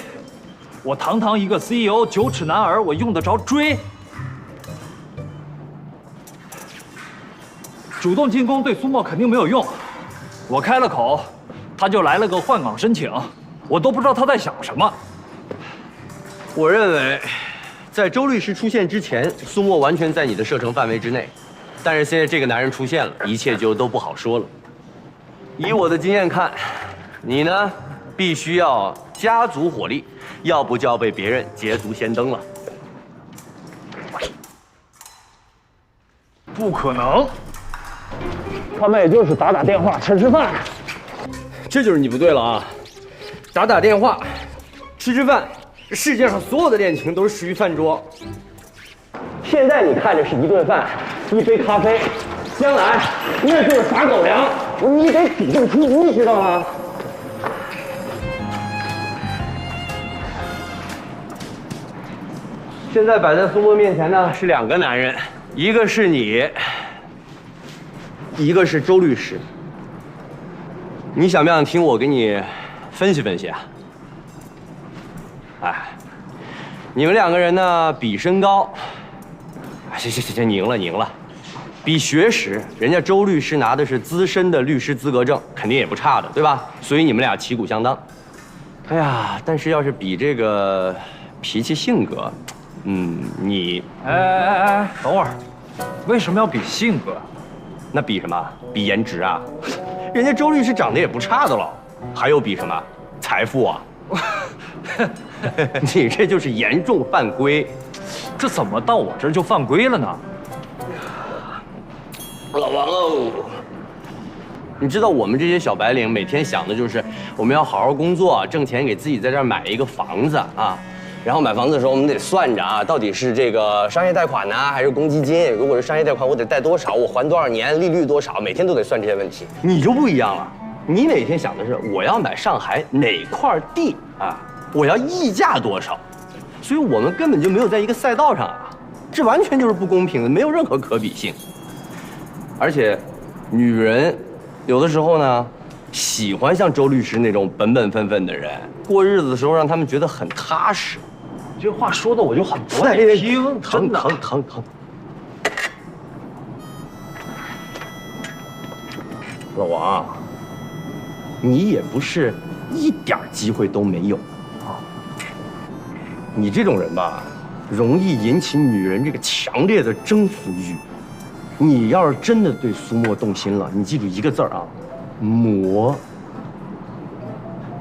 我堂堂一个 CEO， 9尺男儿，我用得着追？主动进攻对苏沫肯定没有用，我开了口，他就来了个换岗申请，我都不知道他在想什么。我认为，在周律师出现之前，苏沫完全在你的射程范围之内，但是现在这个男人出现了，一切就都不好说了。以我的经验看，你呢，必须要加足火力，要不就要被别人捷足先登了。不可能，他们也就是打打电话、吃吃饭。这就是你不对了啊！打打电话，吃吃饭，世界上所有的恋情都是始于饭桌。现在你看着是一顿饭，一杯咖啡，将来那就是撒狗粮。你得主动出击，知道吗？现在摆在苏沫面前的是2个男人，一个是你，一个是周律师。你想不想听我给你分析分析啊？哎，你们2个人呢比身高，行，你赢了。比学识，人家周律师拿的是资深的律师资格证，肯定也不差的，对吧？所以你们俩旗鼓相当。哎呀，但是要是比这个脾气性格，你……哎，等会儿，为什么要比性格？那比什么？比颜值啊！人家周律师长得也不差的了，还有比什么？财富啊！你这就是严重犯规，这怎么到我这儿就犯规了呢？老王哦，你知道我们这些小白领每天想的就是我们要好好工作，挣钱给自己在这儿买一个房子啊。然后买房子的时候，我们得算着啊，到底是这个商业贷款呢，还是公积金？如果是商业贷款，我得贷多少？我还多少年？利率多少？每天都得算这些问题。你就不一样了，你每天想的是我要买上海哪块地啊？我要溢价多少？所以我们根本就没有在一个赛道上啊，这完全就是不公平的，没有任何可比性。而且，女人有的时候呢，喜欢像周律师那种本本分分的人，过日子的时候让他们觉得很踏实。这话说的我就很不爱听，真的疼。老王，你也不是一点机会都没有啊。你这种人吧，容易引起女人这个强烈的征服欲。你要是真的对苏沫动心了，你记住一个字儿啊，磨。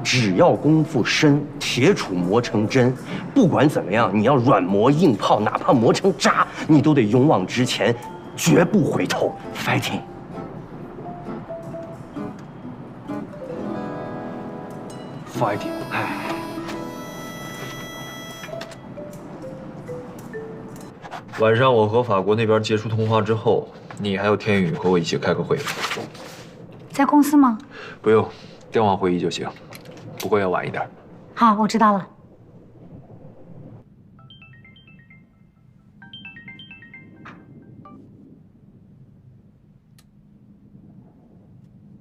只要功夫深，铁杵磨成针。不管怎么样，你要软磨硬泡，哪怕磨成渣，你都得勇往直前，绝不回头 ，fighting。fighting， 哎。晚上我和法国那边结束通话之后，你还有天宇和我一起开个会。在公司吗？不用，电话会议就行，不过要晚一点。好，我知道了。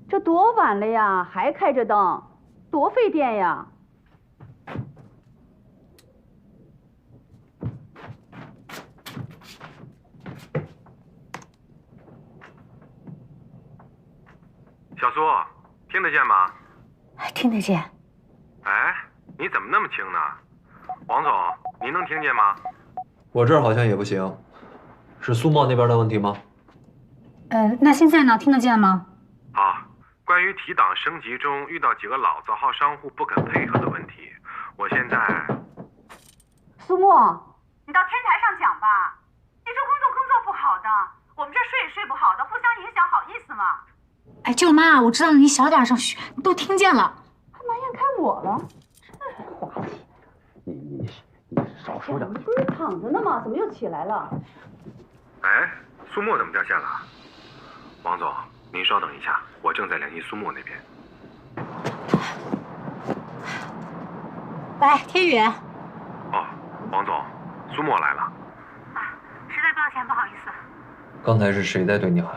这多晚了呀，还开着灯，多费电呀！小苏，听得见吗？听得见。哎，你怎么那么轻呢？王总，您能听见吗？我这儿好像也不行，是苏沫那边的问题吗？那现在呢？听得见吗？好，关于提档升级中遇到几个老字号商户不肯配合的问题，我现在……苏沫，你到天台上讲吧。你这工作不好的，我们这睡也睡不好的，互相影响，好意思吗？哎，舅妈，我知道你小点声，嘘，都听见了。还埋怨开我了，真是滑稽。你少说两句。不是躺着呢吗？怎么又起来了？哎，苏沫怎么掉线了？王总，您稍等一下，我正在联系苏沫那边。喂，天宇。哦，王总，苏沫来了。实在抱歉，不好意思。刚才是谁在对你喊？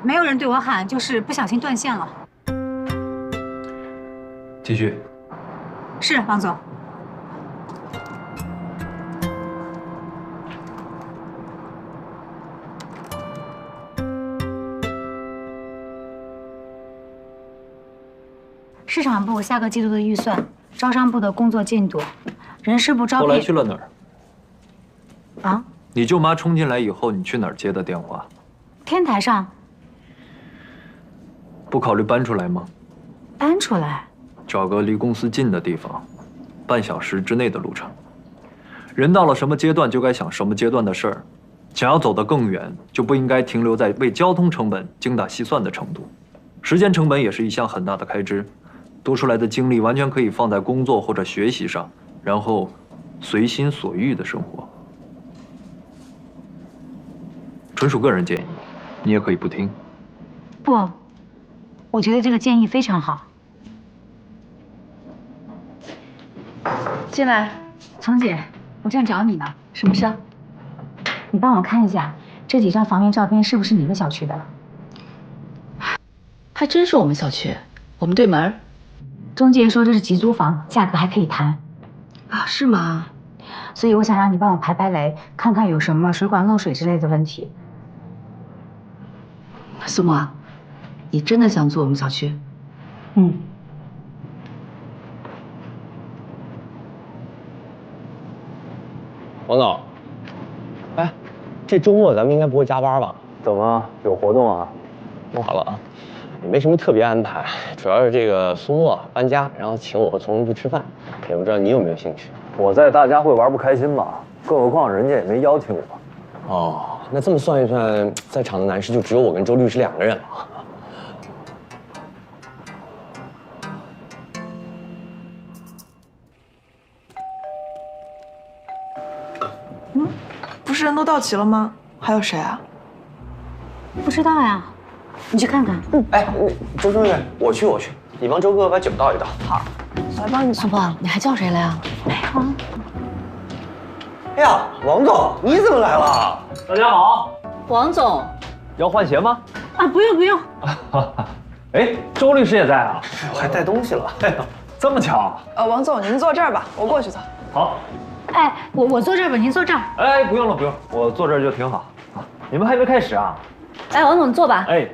没有人对我喊，就是不小心断线了。继续。是，王总。市场部下个季度的预算，招商部的工作进度，人事部招聘。后来去了哪儿？啊？你舅妈冲进来以后，你去哪儿接的电话？天台上。不考虑搬出来吗？搬出来？找个离公司近的地方，半小时之内的路程。人到了什么阶段，就该想什么阶段的事儿。想要走得更远，就不应该停留在为交通成本精打细算的程度。时间成本也是一项很大的开支，多出来的精力完全可以放在工作或者学习上，然后随心所欲的生活。纯属个人建议，你也可以不听。不，我觉得这个建议非常好。进来，丛姐，我正找你呢。什么事啊？你帮我看一下这几张房源照片是不是你们小区的？还真是我们小区，我们对门。中介说这是集租房，价格还可以谈。啊，是吗？所以我想让你帮我排排雷，看看有什么水管漏水之类的问题。苏沫，你真的想租我们小区？嗯。王总，哎，这周末咱们应该不会加班吧？怎么有活动啊？弄好了啊，也没什么特别安排，主要是这个苏沫搬家，然后请我和从容部吃饭，也不知道你有没有兴趣？我在大家会玩不开心吧？更何况人家也没邀请我。哦，那这么算一算，在场的男士就只有我跟周律师2个人了。不是人都到齐了吗？还有谁啊？不知道呀，你去看看。哎，周中月，我去，你帮周哥把酒倒一倒。好，我来帮你。苏沫，你还叫谁了呀？哎呀，王总，你怎么来了？大家好。王总，要换鞋吗？啊，不用不用。哎，周律师也在啊，我还带东西了。哎呀，这么巧。王总，您坐这儿吧，我过去走。好。哎，我坐这儿吧，您坐这儿。哎，不用了，我坐这儿就挺好。你们还没开始啊？哎，王总，你坐吧。哎。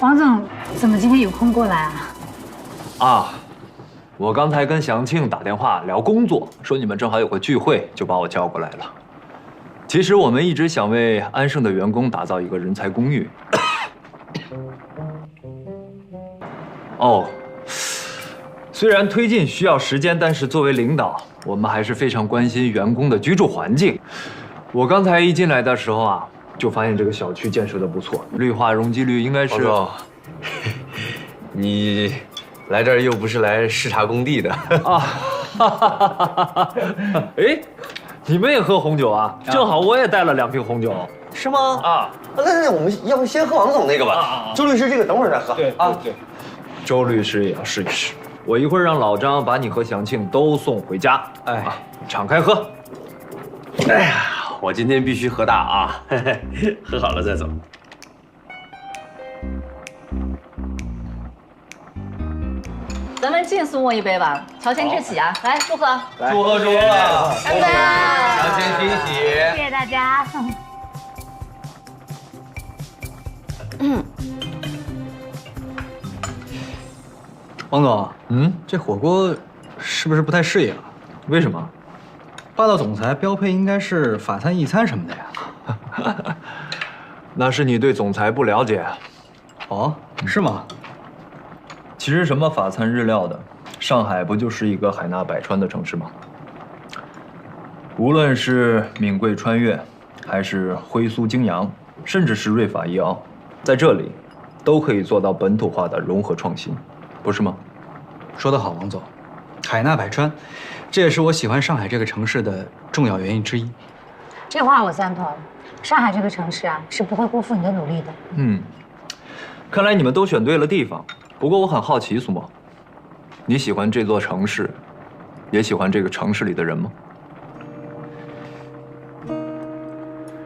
王总，怎么今天有空过来啊？啊，我刚才跟祥庆打电话聊工作，说你们正好有个聚会，就把我叫过来了。其实我们一直想为安盛的员工打造一个人才公寓。哦。虽然推进需要时间，但是作为领导，我们还是非常关心员工的居住环境。我刚才一进来的时候啊，就发现这个小区建设的不错，绿化容积率应该是。王总，你来这儿又不是来视察工地的啊！哎，你们也喝红酒啊？正好我也带了2瓶红酒。是吗？啊，那我们要不先喝王总那个吧？周律师这个等会儿再喝。对啊，对。周律师也要试一试。我一会儿让老张把你和祥庆都送回家。哎，敞开喝。哎呀，我今天必须喝大啊！喝好了再走。咱们敬苏沫一杯吧，乔迁之喜啊！来，祝贺！祝贺！拜拜！乔迁欣喜！谢谢大家。王总，这火锅是不是不太适应？为什么？霸道总裁标配应该是法餐、意餐什么的呀。那是你对总裁不了解。哦，是吗？其实什么法餐日料的，上海不就是一个海纳百川的城市吗？无论是闽贵川粤，还是徽苏泾阳，甚至是瑞法怡奥，在这里都可以做到本土化的融合创新，不是吗？说得好，王总，海纳百川，这也是我喜欢上海这个城市的重要原因之一。这话我赞同，上海这个城市啊，是不会辜负你的努力的。看来你们都选对了地方。不过我很好奇，苏沫，你喜欢这座城市，也喜欢这个城市里的人吗？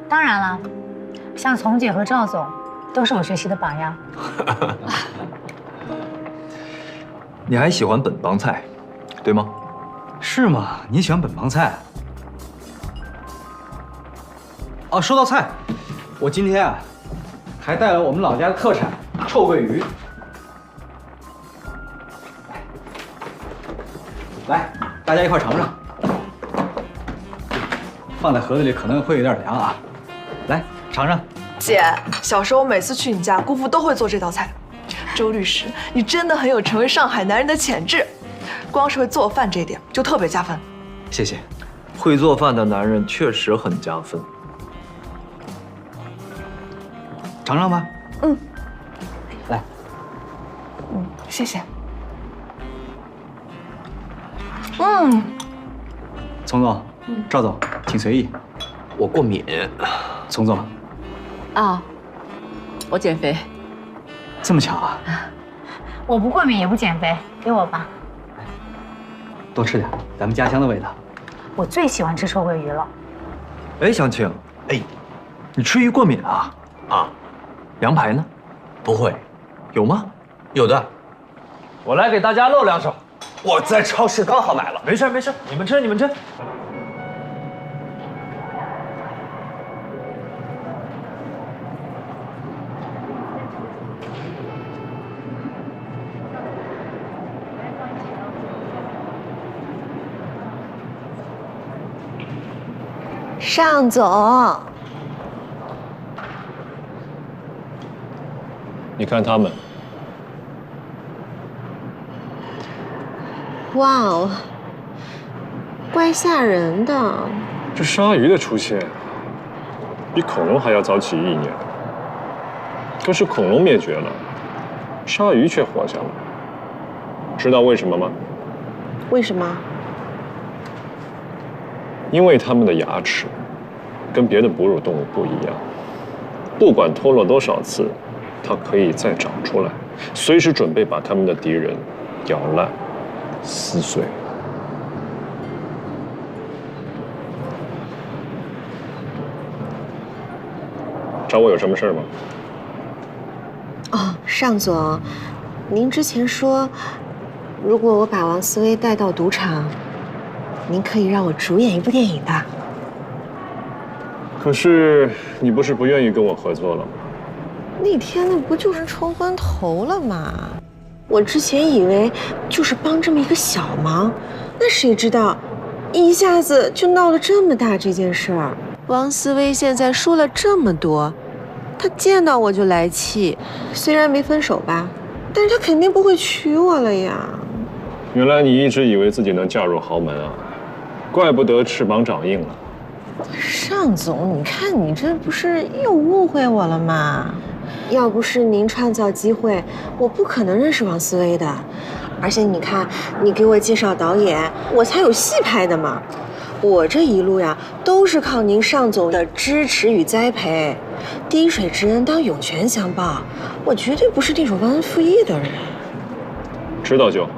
当然了，像丛姐和赵总，都是我学习的榜样。你还喜欢本帮菜，对吗？是吗？你喜欢本帮菜？哦，说到菜，我今天啊，还带了我们老家的特产臭鳜鱼。来，大家一块尝尝。放在盒子里可能会有点凉啊。来尝尝。姐，小时候每次去你家，姑父都会做这道菜。周律师，你真的很有成为上海男人的潜质，光是会做饭这一点就特别加分。谢谢。会做饭的男人确实很加分。尝尝吧。嗯，来。谢谢。丛总，赵总，请随意。我过敏。丛总。啊，我减肥。这么巧啊！我不过敏也不减肥，给我吧。多吃点，咱们家乡的味道。我最喜欢吃臭鳜鱼了。哎，祥庆，哎，你吃鱼过敏啊？啊，羊排呢？不会。有吗？有的。我来给大家露两手。我在超市刚好买了。没事没事，你们吃你们吃。尚总，你看他们，哇哦，怪吓人的。这鲨鱼的出现，比恐龙还要早起1年。可是恐龙灭绝了，鲨鱼却活下了。知道为什么吗？为什么？因为它们的牙齿跟别的哺乳动物不一样，不管脱落多少次，它可以再长出来，随时准备把它们的敌人咬烂、撕碎。找我有什么事吗？哦，尚总，您之前说，如果我把王思薇带到赌场，您可以让我主演一部电影的。可是你不是不愿意跟我合作了吗？那天那不就是冲昏头了吗？我之前以为就是帮这么一个小忙，那谁知道，一下子就闹了这么大这件事儿。王思薇现在输了这么多，她见到我就来气。虽然没分手吧，但是她肯定不会娶我了呀。原来你一直以为自己能嫁入豪门啊，怪不得翅膀长硬了。尚总，你看你这不是又误会我了吗？要不是您创造机会，我不可能认识王思薇的。而且你看，你给我介绍导演，我才有戏拍的嘛。我这一路呀，都是靠您尚总的支持与栽培，滴水之恩当涌泉相报。我绝对不是那种忘恩负义的人。知道就好。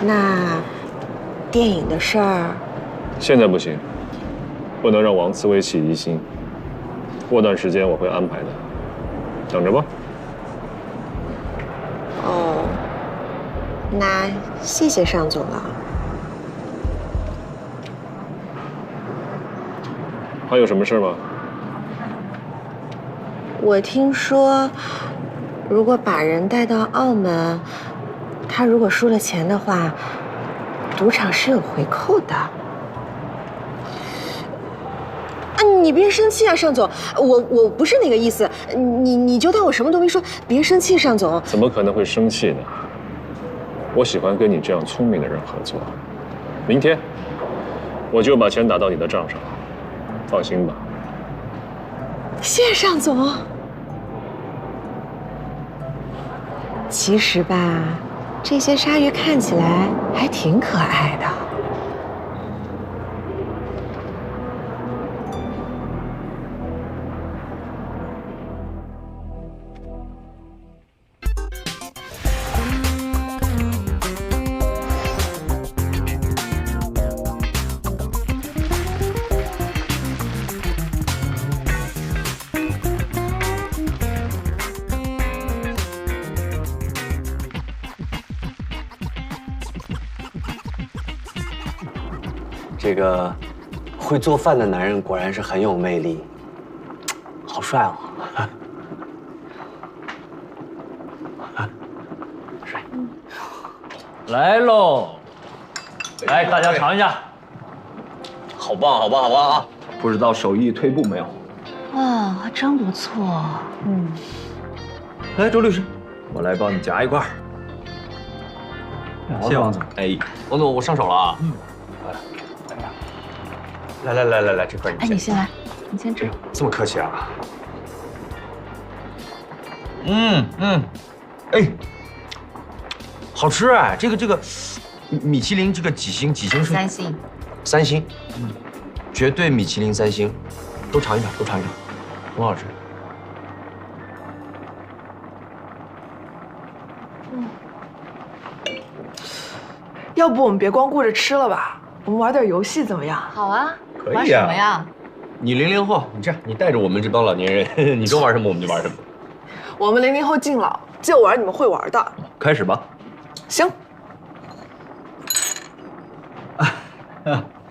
那电影的事儿，现在不行，不能让王思薇起疑心。过段时间我会安排的，等着吧。哦，那谢谢尚总了。还有什么事吗？我听说，如果把人带到澳门，他如果输了钱的话，赌场是有回扣的。啊，你别生气啊，尚总，我不是那个意思，你就当我什么都没说，别生气，尚总。怎么可能会生气呢？我喜欢跟你这样聪明的人合作。明天我就把钱打到你的账上，放心吧。谢谢尚总。其实吧，这些鲨鱼看起来还挺可爱的。这个会做饭的男人果然是很有魅力，好帅哦！帅。来喽，来大家尝一下。好棒，好棒，好棒啊！不知道手艺退步没有？哇，还真不错。来，周律师，我来帮你夹一块。谢谢王总。哎，王总，我上手了啊。来，这块你哎，你先来，你先吃。这么客气啊？哎，好吃哎！这个米其林这个几星是3星。3星，绝对米其林3星，都尝一尝，很好吃。要不我们别光顾着吃了吧，我们玩点游戏怎么样？好啊，可以啊。玩什么呀？你00后，你这样，你带着我们这帮老年人，你说玩什么我们就玩什么。我们00后敬老，就玩你们会玩的。开始吧。行。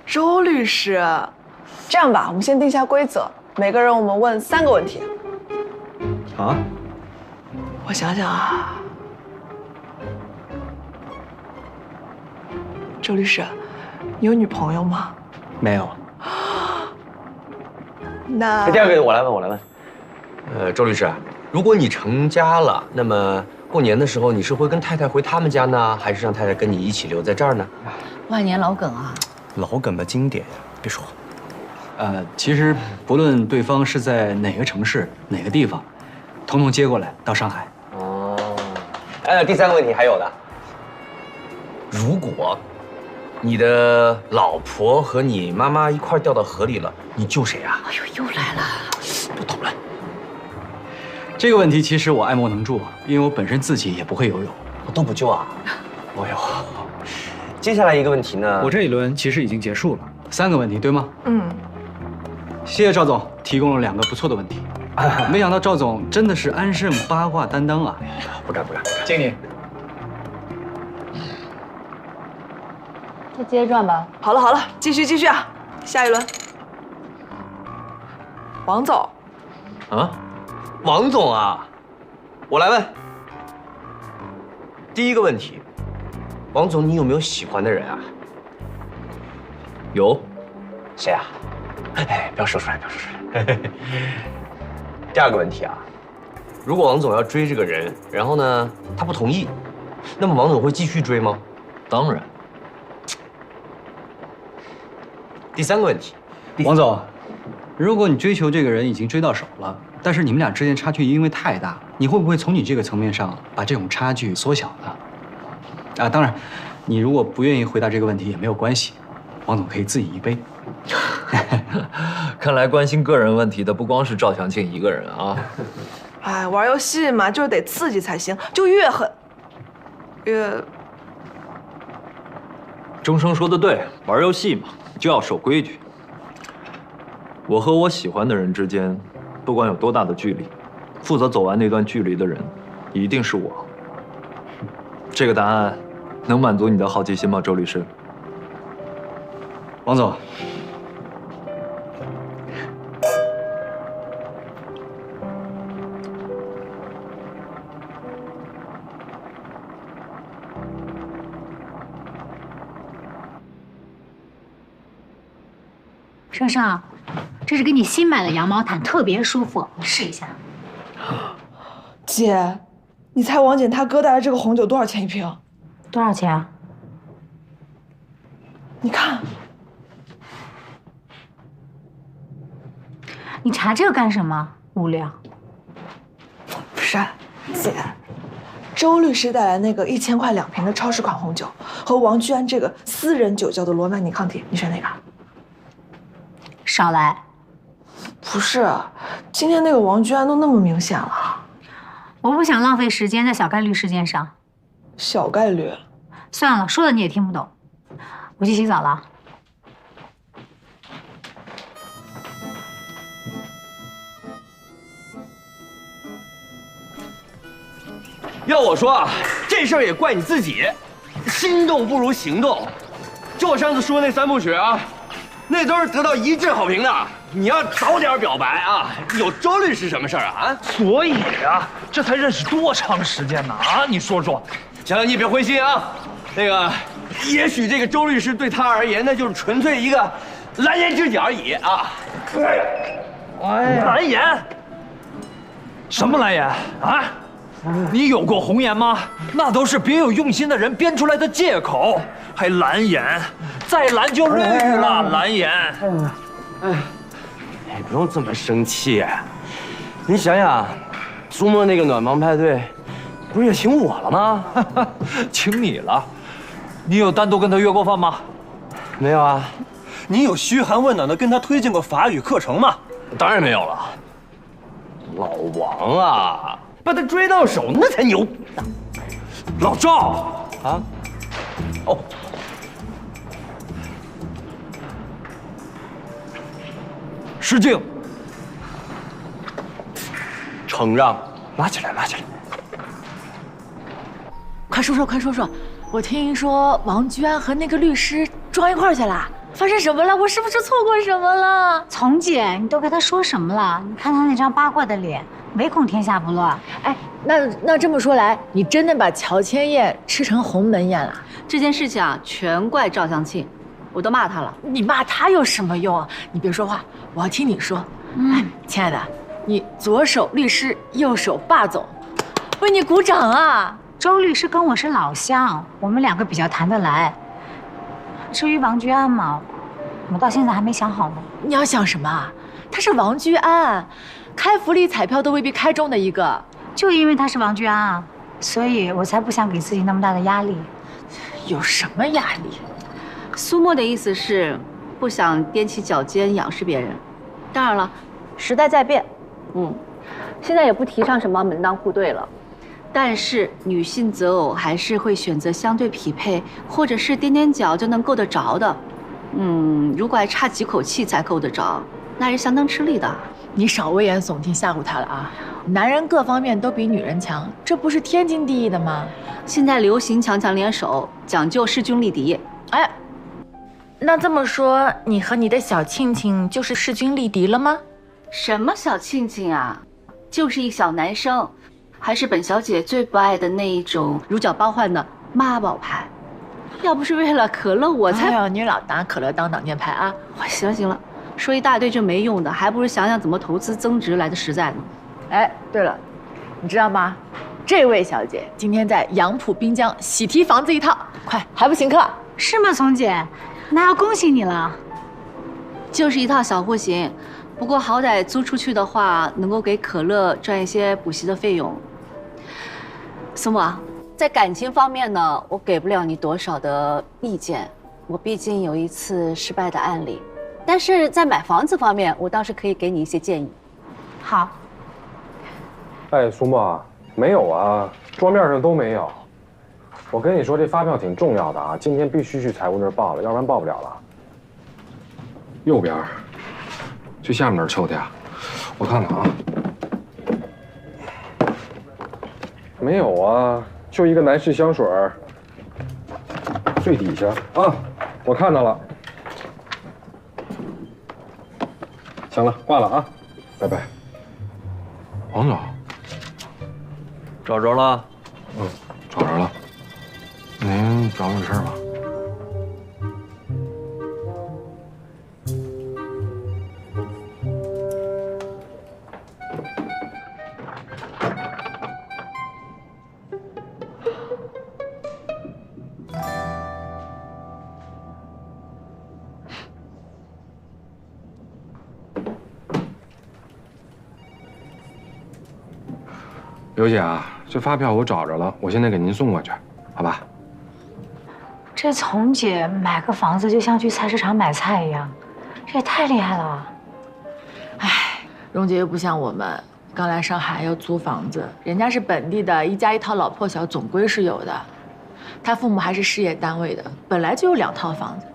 周律师，这样吧，我们先定下规则，每个人我们问3个问题。啊？我想想啊，周律师，你有女朋友吗？没有。那第二个我来问。周律师，如果你成家了，那么过年的时候你是会跟太太回他们家呢，还是让太太跟你一起留在这儿呢？万年老梗啊。老梗的经典，别说。其实不论对方是在哪个城市、哪个地方，统统接过来到上海。哦。第3个问题还有的，如果你的老婆和你妈妈一块掉到河里了，你救谁啊？哎呦，又来了，不讨论。这个问题其实我爱莫能助，因为我本身自己也不会游泳。我都不救啊？哎呦。接下来一个问题呢？我这一轮其实已经结束了，3个问题，对吗？谢谢赵总提供了2个不错的问题。没想到赵总真的是安盛八卦担当啊！不敢。敬你。再接着转吧。好了，继续啊，下一轮。王总。啊，王总啊，我来问。第1个问题。王总，你有没有喜欢的人啊？有，谁啊？哎，不要说出来。第2个问题啊，如果王总要追这个人，然后呢，他不同意，那么王总会继续追吗？当然。第3个问题，王总，如果你追求这个人已经追到手了，但是你们俩之间差距因为太大，你会不会从你这个层面上把这种差距缩小呢？当然，你如果不愿意回答这个问题也没有关系，王总可以自饮一杯。看来关心个人问题的不光是赵祥庆一个人啊。哎，玩游戏嘛，就是得刺激才行，就越狠越……钟声说的对，玩游戏嘛就要守规矩。我和我喜欢的人之间，不管有多大的距离，负责走完那段距离的人，一定是我。这个答案能满足你的好奇心吗，周律师？王总，盛盛，这是给你新买的羊毛毯，特别舒服，你试一下。姐，你猜王姐她哥带的这个红酒多少钱一瓶？多少钱啊？你看，你查这个干什么？无聊。不是，姐，周律师带来那个1000块2瓶的超市款红酒，和王居安这个私人酒窖的罗曼尼康体，你选哪个？少来。不是，今天那个王居安都那么明显了。我不想浪费时间在小概率事件上。小概率？算了，说了你也听不懂。我去洗澡了。要我说啊，这事儿也怪你自己，心动不如行动。就我上次说那3部曲啊，那都是得到一致好评的。你要早点表白啊！有周律师什么事儿啊？所以啊，这才认识多长时间呢？啊，你说说。行了，你别灰心啊。那个，也许这个周律师对他而言，那就是纯粹一个蓝颜知己而已啊！蓝颜？什么蓝颜啊？你有过红颜吗？那都是别有用心的人编出来的借口，还蓝颜，再蓝就绿了。蓝颜，哎，不用这么生气。你想想，苏沫那个暖房派对，不是也请我了吗？请你了。你有单独跟他约过饭吗？没有啊。你有嘘寒问暖的跟他推荐过法语课程吗？当然没有了。老王啊，把他追到手那才牛。老赵啊，哦，失敬。承让，拉起来，拉起来。快说说，快说说！我听说王居安和那个律师撞一块儿去了。发生什么了？我是不是错过什么了？丛姐，你都跟他说什么了？你看他那张八卦的脸，唯恐天下不乱。哎，那这么说来，你真的把乔千燕吃成鸿门宴了？这件事情啊，全怪赵相庆，我都骂他了。你骂他有什么用啊？你别说话，我要听你说。哎，亲爱的，你左手律师，右手霸总，为你鼓掌啊！周律师跟我是老乡，我们两个比较谈得来。至于王居安嘛，我到现在还没想好呢。你要想什么啊？他是王居安，开福利彩票都未必开中的一个。就因为他是王居安啊，所以我才不想给自己那么大的压力。有什么压力？苏沫的意思是不想踮起脚尖仰视别人。当然了，时代在变，现在也不提倡什么门当户对了。但是女性择偶还是会选择相对匹配，或者是踮踮脚就能够得着的。如果还差几口气才够得着，那是相当吃力的。你少危言耸听吓唬他了啊！男人各方面都比女人强，这不是天经地义的吗？现在流行强强联手，讲究势均力敌。哎，那这么说，你和你的小庆庆就是势均力敌了吗？什么小庆庆啊，就是一小男生。还是本小姐最不爱的那一种如假包换的妈宝派，要不是为了可乐，我才……哎呦，你老拿可乐当挡箭牌啊！行了行了，说一大堆就没用的，还不如想想怎么投资增值来的实在呢。哎，对了，你知道吗？这位小姐今天在杨浦滨江喜提房子一套，快还不请客？是吗，丛姐？那要恭喜你了。就是一套小户型，不过好歹租出去的话，能够给可乐赚一些补习的费用。苏沫，在感情方面呢，我给不了你多少的意见，我毕竟有一次失败的案例。但是在买房子方面，我倒是可以给你一些建议。好。哎，苏沫，没有啊，桌面上都没有。我跟你说，这发票挺重要的啊，今天必须去财务那儿报了，要不然报不了了。右边，最下面那儿抽的呀？我看看啊。没有啊，就一个男士香水，最底下啊，我看到了。行了，挂了啊，拜拜。王总，找着了？找着了。您找我有事吗？刘姐啊，这发票我找着了，我现在给您送过去，好吧？这丛姐买个房子就像去菜市场买菜一样，这也太厉害了。哎，蓉姐又不像我们，刚来上海要租房子，人家是本地的，一家一套老破小总归是有的。她父母还是事业单位的，本来就有2套房子，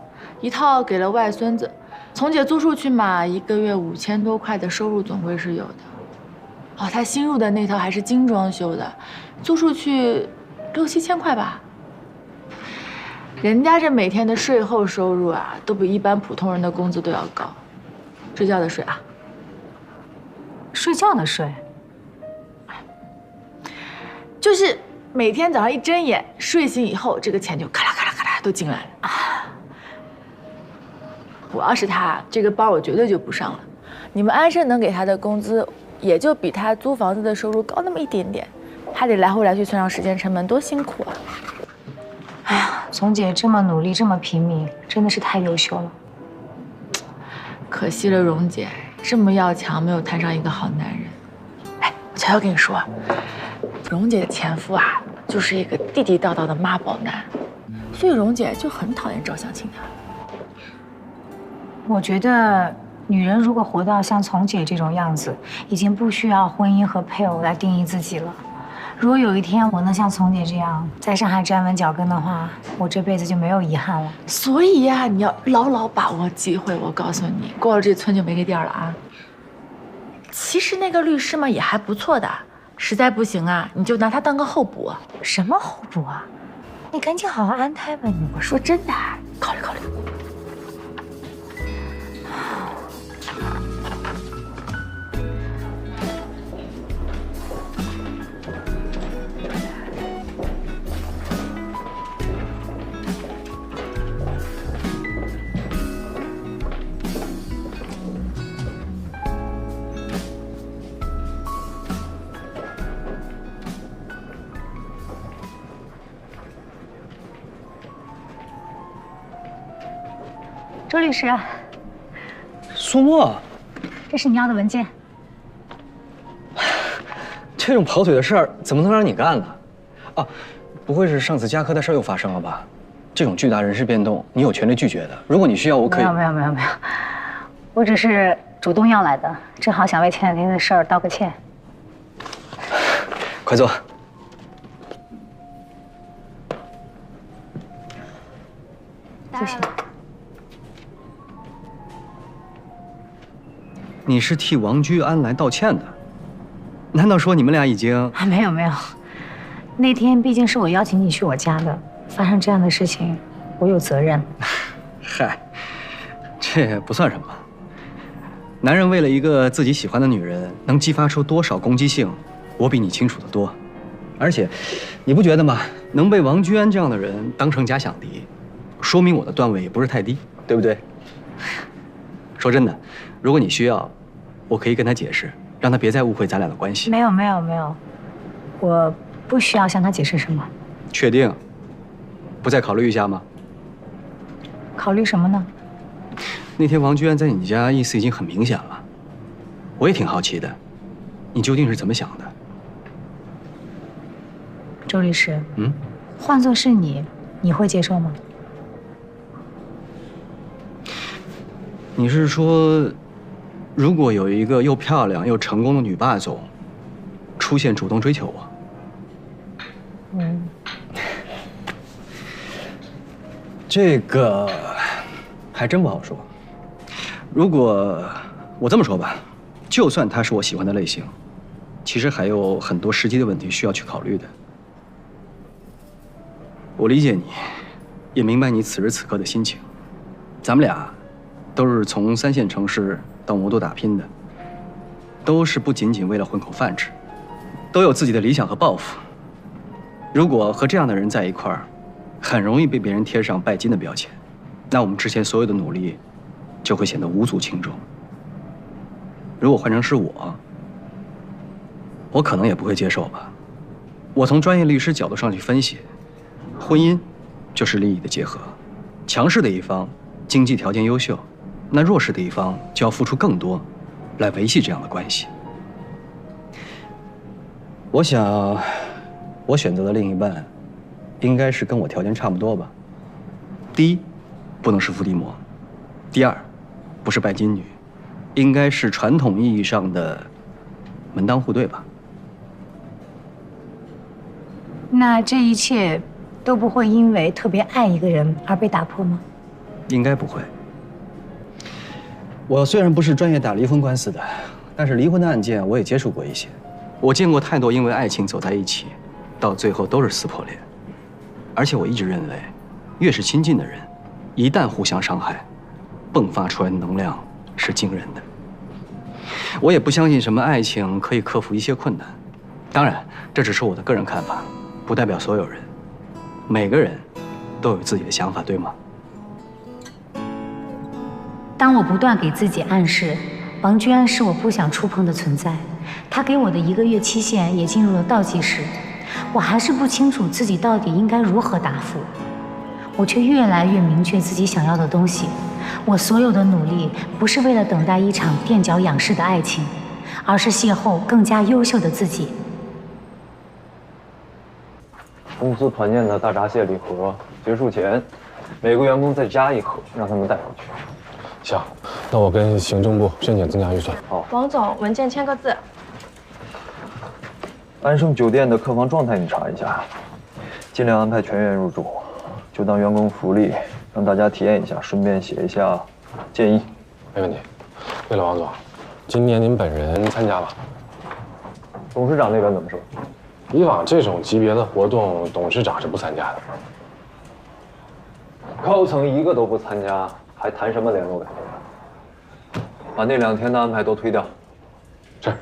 一套给了外孙子，丛姐租出去嘛，1个月5000多块的收入总归是有的。哦，她新入的那套还是精装修的，租出去6、7千块吧。人家这每天的税后收入啊，都比一般普通人的工资都要高。睡觉的睡啊，睡觉的睡，就是每天早上一睁眼，睡醒以后，这个钱就咔啦咔啦咔啦都进来了啊。我要是他，这个班我绝对就不上了。你们安盛能给他的工资，也就比他租房子的收入高那么一点点，还得来回来去算上时间成本，多辛苦啊！哎呀，总姐这么努力，这么拼命，真的是太优秀了。可惜了，蓉姐这么要强，没有摊上一个好男人。哎，我悄悄跟你说，蓉姐的前夫啊，就是一个地地道道的妈宝男，所以蓉姐就很讨厌赵向清他。我觉得女人如果活到像从姐这种样子，已经不需要婚姻和配偶来定义自己了。如果有一天我能像从姐这样在上海站稳脚跟的话，我这辈子就没有遗憾了。所以呀，你要牢牢把握机会。我告诉你，过了这村就没这店了啊。其实那个律师嘛也还不错的，实在不行啊，你就拿他当个候补。什么候补啊？你赶紧好好安胎吧你。我说真的，考虑考虑。周律师，苏沫，这是你要的文件。这种跑腿的事儿怎么能让你干呢？啊，不会是上次嘉科的事儿又发生了吧？这种巨大人事变动，你有权利拒绝的。如果你需要，我可以。没有，我只是主动要来的，正好想为前2天的事儿道个歉。快坐。谢谢。你是替王居安来道歉的？难道说你们俩已经……没有，那天毕竟是我邀请你去我家的，发生这样的事情，我有责任。嗨，这不算什么。男人为了一个自己喜欢的女人，能激发出多少攻击性，我比你清楚得多。而且，你不觉得吗？能被王居安这样的人当成假想敌，说明我的段位也不是太低，对不对？说真的，如果你需要，我可以跟他解释，让他别再误会咱俩的关系。没有，我不需要向他解释什么。确定？不再考虑一下吗？考虑什么呢？那天王居安在你家意思已经很明显了，我也挺好奇的，你究竟是怎么想的？周律师，换作是你，你会接受吗？你是说，如果有一个又漂亮又成功的女霸总出现主动追求我？这个还真不好说。如果我这么说吧，就算她是我喜欢的类型，其实还有很多实际的问题需要去考虑的。我理解你，也明白你此时此刻的心情。咱们俩都是从3线城市到魔都打拼的，都是不仅仅为了混口饭吃，都有自己的理想和抱负。如果和这样的人在一块儿，很容易被别人贴上拜金的标签，那我们之前所有的努力就会显得无足轻重。如果换成是我可能也不会接受吧。我从专业律师角度上去分析，婚姻就是利益的结合，强势的一方经济条件优秀，那弱势的一方就要付出更多，来维系这样的关系。我想，我选择的另一半，应该是跟我条件差不多吧。第一，不能是伏地魔；第二，不是拜金女，应该是传统意义上的门当户对吧。那这一切都不会因为特别爱一个人而被打破吗？应该不会。我虽然不是专业打离婚官司的，但是离婚的案件我也接触过一些。我见过太多因为爱情走在一起，到最后都是撕破脸。而且我一直认为，越是亲近的人，一旦互相伤害，迸发出来的能量是惊人的。我也不相信什么爱情可以克服一些困难。当然，这只是我的个人看法，不代表所有人。每个人都有自己的想法，对吗？当我不断给自己暗示，王居安是我不想触碰的存在，他给我的1个月期限也进入了倒计时，我还是不清楚自己到底应该如何答复。我却越来越明确自己想要的东西。我所有的努力，不是为了等待一场垫脚仰视的爱情，而是邂逅更加优秀的自己。公司团建的大闸蟹礼盒结束前，每个员工再加1盒，让他们带回去。行，那我跟行政部申请增加预算。好，王总，文件签个字。安盛酒店的客房状态你查一下，尽量安排全员入住，就当员工福利，让大家体验一下，顺便写一下建议。没问题。对了，王总，今年您本人参加了？董事长那边怎么说？以往这种级别的活动，董事长是不参加的。高层1个都不参加，还谈什么联络感？把那2天的安排都推掉。是。